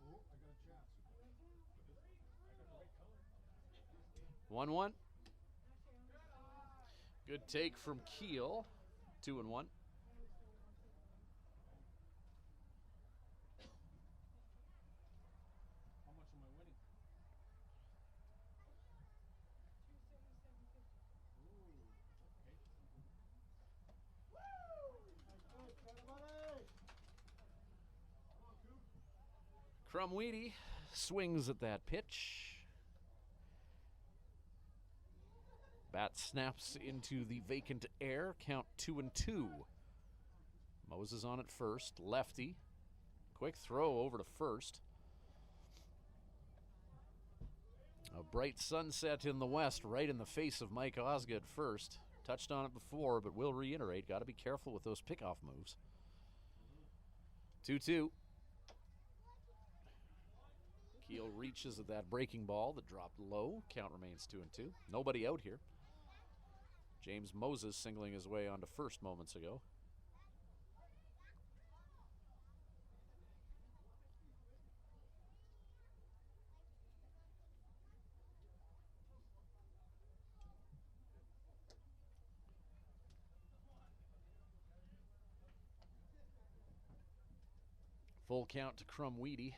Speaker 8: Oh, I got a chance. I got the right color.
Speaker 1: 1-1. Good take from Keel. 2 and 1.
Speaker 8: How much am I winning?
Speaker 1: Crumweedy swings at that pitch. Bat snaps into the vacant air. Count 2-2. Moses on at first. Lefty. Quick throw over to first. A bright sunset in the west, right in the face of Mike Osgood first. Touched on it before, but will reiterate. Got to be careful with those pickoff moves. 2-2. Keel reaches at that breaking ball that dropped low. Count remains 2-2. Nobody out here. James Moses singling his way onto first moments ago. Full count to Crumweedy.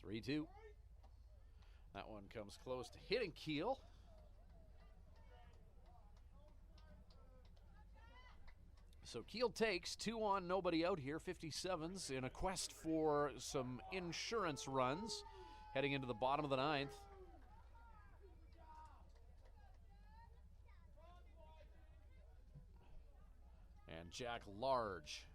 Speaker 1: Three, 2. That one comes close to hitting Keel. So Keel takes 2 on, nobody out here. 57's in a quest for some insurance runs heading into the bottom of the 9th. And Jack large.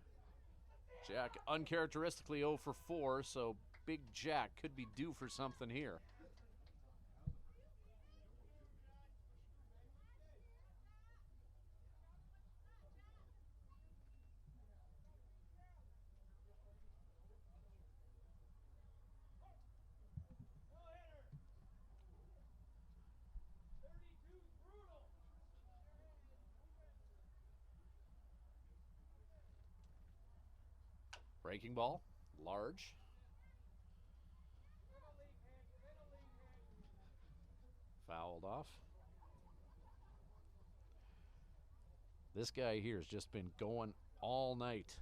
Speaker 1: Jack uncharacteristically 0 for 4, so Big Jack could be due for something here. Breaking ball, large. Fouled off. This guy here has just been going all night.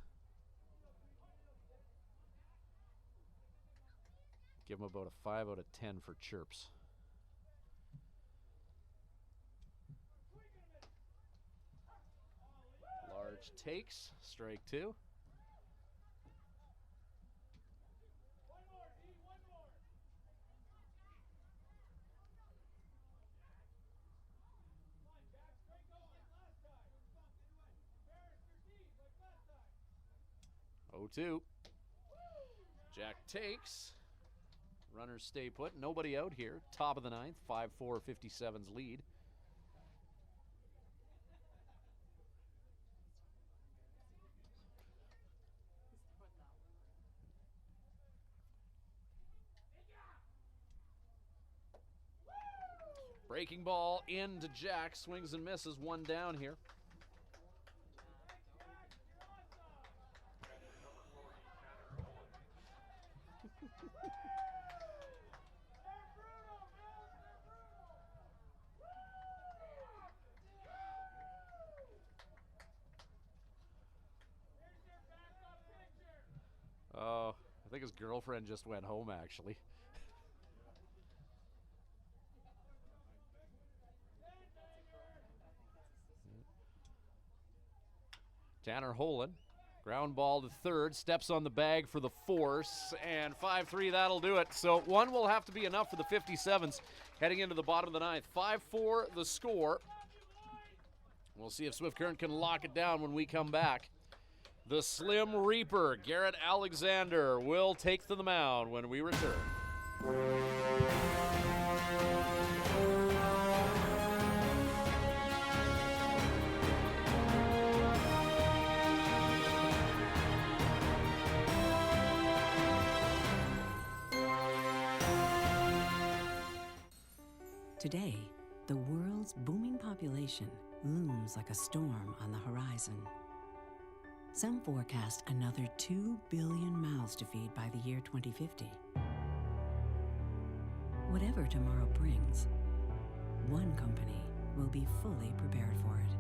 Speaker 1: Give him about a 5 out of 10 for chirps. Pitch takes, strike 2. Oh, 2. Jack takes. Runners stay put. Nobody out here. Top of the ninth. 5-4, 57's lead. Breaking ball into Jack. Swings and misses. One down here. Oh, I think his girlfriend just went home, actually. Tanner Holen, ground ball to third, steps on the bag for the force, and 5-3, that'll do it. So one will have to be enough for the 57's heading into the bottom of the ninth. 5-4 the score. We'll see if Swift Current can lock it down when we come back. The Slim Reaper, Garrett Alexander, will take to the mound when we return.
Speaker 2: Today, the world's booming population looms like a storm on the horizon. Some forecast another 2 billion mouths to feed by the year 2050. Whatever tomorrow brings, one company will be fully prepared for it.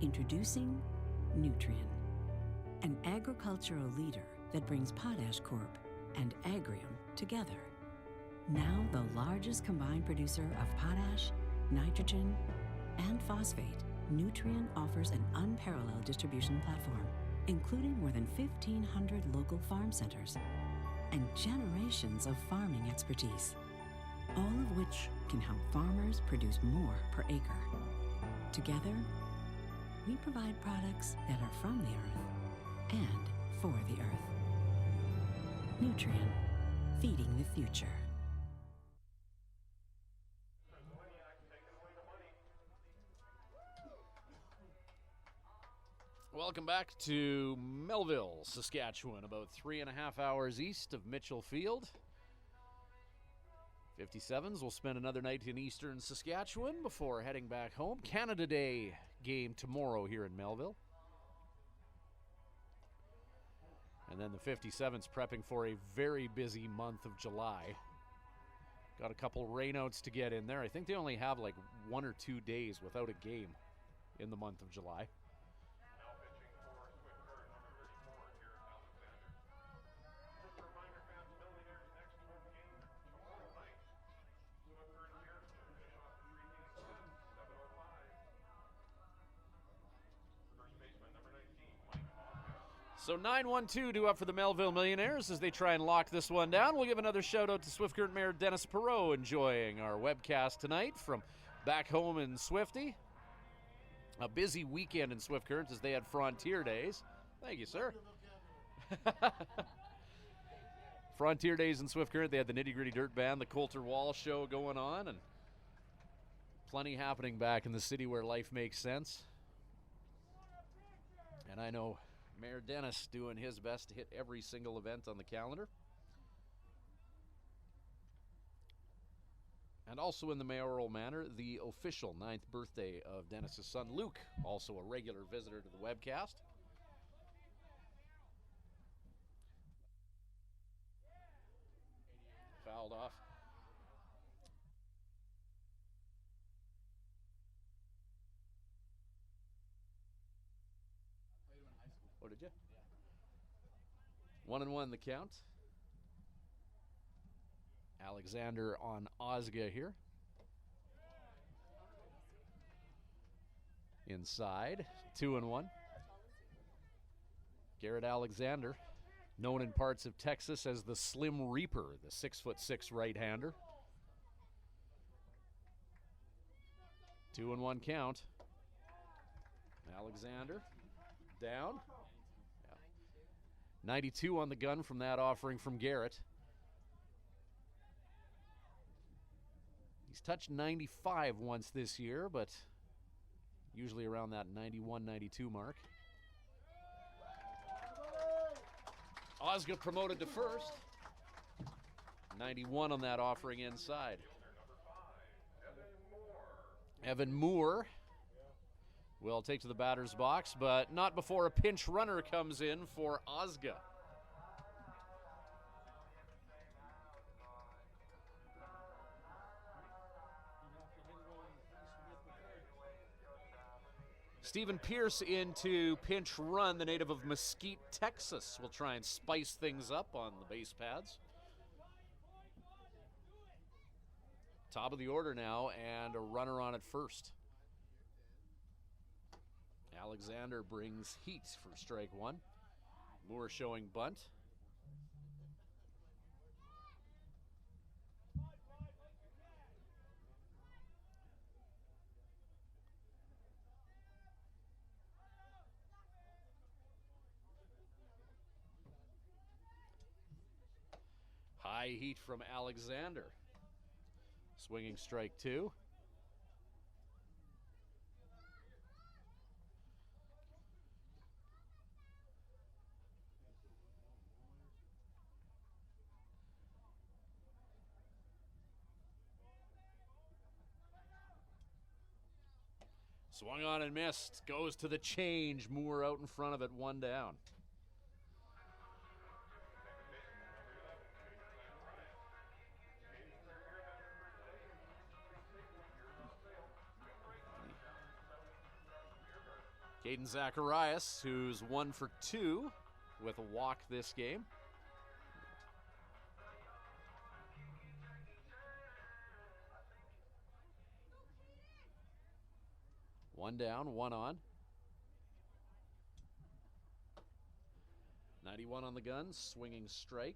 Speaker 2: Introducing Nutrien, an agricultural leader that brings Potash Corp and Agrium together. Now the largest combined producer of potash, nitrogen, and phosphate, Nutrien offers an unparalleled distribution platform, including more than 1,500 local farm centers and generations of farming expertise, all of which can help farmers produce more per acre. Together, we provide products that are from the earth and for the earth. Nutrien, feeding the future.
Speaker 1: Welcome back to Melville, Saskatchewan, about 3.5 hours east of Mitchell Field. 57's will spend another night in eastern Saskatchewan before heading back home. Canada Day game tomorrow here in Melville. And then the 57's prepping for a very busy month of July. Got a couple rainouts to get in there. I think they only have like 1 or 2 days without a game in the month of July. So 9-1-2 due up for the Melville Millionaires as they try and lock this one down. We'll give another shout out to Swift Current Mayor Dennis Perreault enjoying our webcast tonight from back home in Swifty. A busy weekend in Swift Current as they had Frontier Days. Thank you, sir. Frontier Days in Swift Current. They had the Nitty Gritty Dirt Band, the Coulter Wall show going on, and plenty happening back in the city where life makes sense. And I know Mayor Dennis doing his best to hit every single event on the calendar. And also in the mayoral manor, the official 9th birthday of Dennis's son Luke, also a regular visitor to the webcast. Fouled off. Oh, did you? 1-1 the count. Alexander on Osga here. Inside, 2-1. Garrett Alexander, known in parts of Texas as the Slim Reaper, the 6'6" right-hander. 2-1 count. Alexander down. Yeah. 92 on the gun from that offering from Garrett. He's touched 95 once this year, but usually around that 91, 92 mark. Osgood promoted to first. 91 on that offering inside. Evan Moore will take to the batter's box, but not before a pinch runner comes in for Osgood. Stephen Pierce into pinch run, the native of Mesquite, Texas, will try and spice things up on the base paths. Top of the order now, and a runner on at first. Alexander brings heat for strike one. Moore showing bunt. High heat from Alexander. Swinging strike two. Swung on and missed. Goes to the change. Moore out in front of it, one down. Caden Zacharias, who's 1 for 2 with a walk this game. One down, one on. 91 on the gun, swinging strike.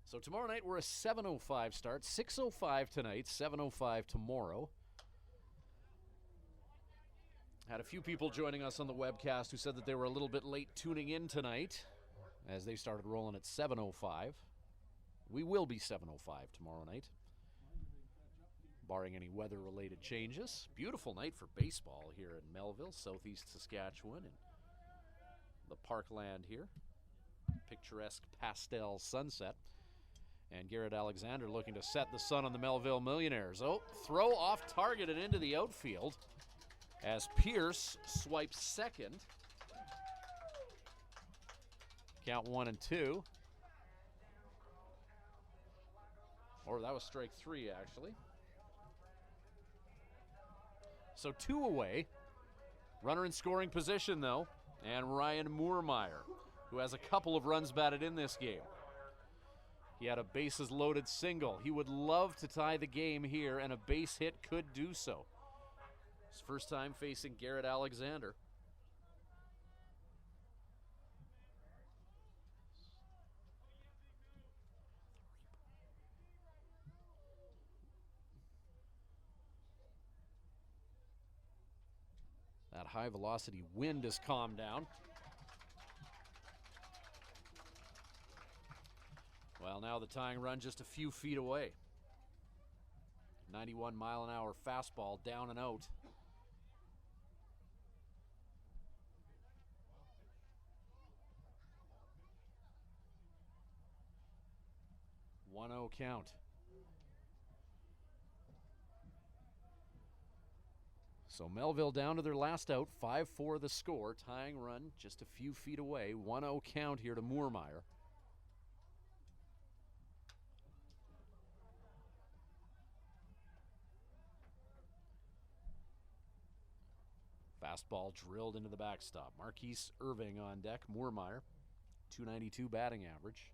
Speaker 1: So tomorrow night we're a 7:05 start, 6:05 tonight, 7:05 tomorrow. Had a few people joining us on the webcast who said that they were a little bit late tuning in tonight as they started rolling at 7:05. We will be 7:05 tomorrow night, barring any weather-related changes. Beautiful night for baseball here in Melville, southeast Saskatchewan, and the parkland here. Picturesque pastel sunset. And Garrett Alexander looking to set the sun on the Melville Millionaires. Oh, throw off target and into the outfield as Pierce swipes second. Count 1-2. Or that was strike three, actually. So 2 away. Runner in scoring position, though. And Ryan Moormeyer, who has a couple of runs batted in this game. He had a bases loaded single. He would love to tie the game here, and a base hit could do so. His first time facing Garrett Alexander. That high velocity wind has calmed down. Well, now the tying run just a few feet away. 91 mile an hour fastball down and out. One 1-0 count. So Melville down to their last out, 5-4 the score, tying run just a few feet away. 1-0 count here to Moormeyer. Fastball drilled into the backstop. Marquise Irving on deck. Moormeyer .292 batting average.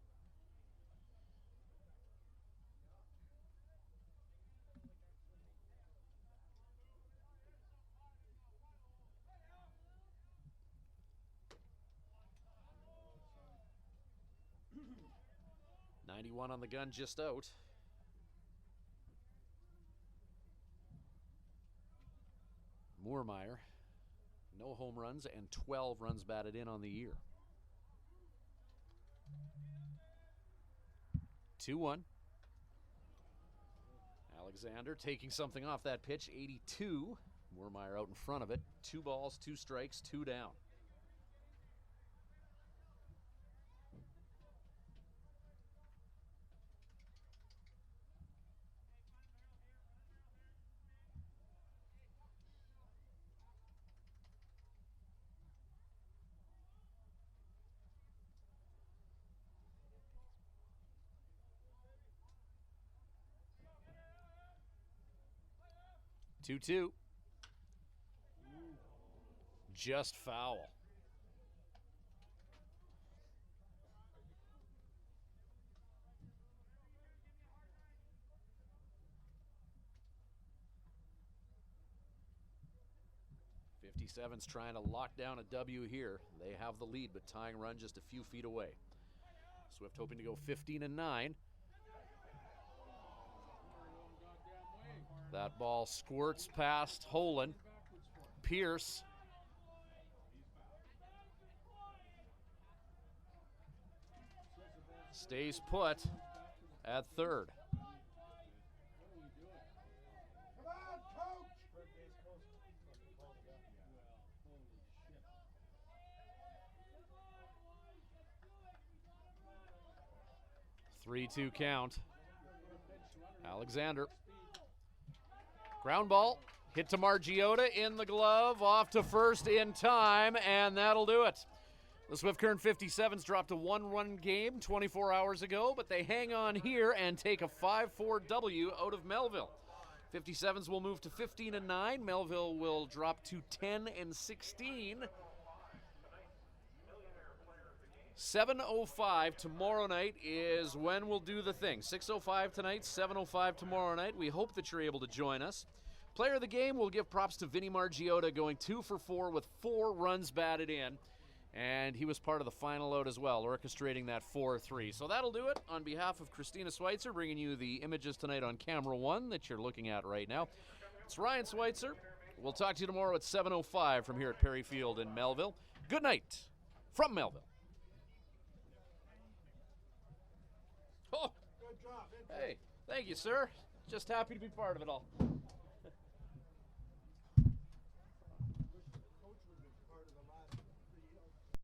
Speaker 1: .91 on the gun, just out. Moormeyer, no home runs and 12 runs batted in on the year. 2-1. Alexander taking something off that pitch, 82. Moormeyer out in front of it. 2 balls, 2 strikes, 2 down. Two. Just foul. .57's trying to lock down a W here. They have the lead, but tying run just a few feet away. Swift hoping to go 15-9. That ball squirts past Holen. Pierce. Stays put at third.
Speaker 7: Come on, coach!
Speaker 1: 3-2 count. Alexander. Ground ball, hit to Margiotta in the glove, off to first in time, and that'll do it. The Swift Current 57's dropped a 1-run game 24 hours ago, but they hang on here and take a 5-4 W out of Melville. 57's will move to 15-9. Melville will drop to 10-16. 7:05 tomorrow night is when we'll do the thing. 6:05 tonight, 7:05 tomorrow night. We hope that you're able to join us. Player of the game, we'll give props to Vinny Margiotta, going 2 for 4 with 4 runs batted in. And he was part of the final out as well, orchestrating that 4-3. So that'll do it. On behalf of Christina Schweitzer, bringing you the images tonight on camera 1 that you're looking at right now. It's Ryan Schweitzer. We'll talk to you tomorrow at 7:05 from here at Perry Field in Melville. Good night from Melville. Oh,
Speaker 7: Good job.
Speaker 1: hey, thank you, sir. Just happy to be part of it all.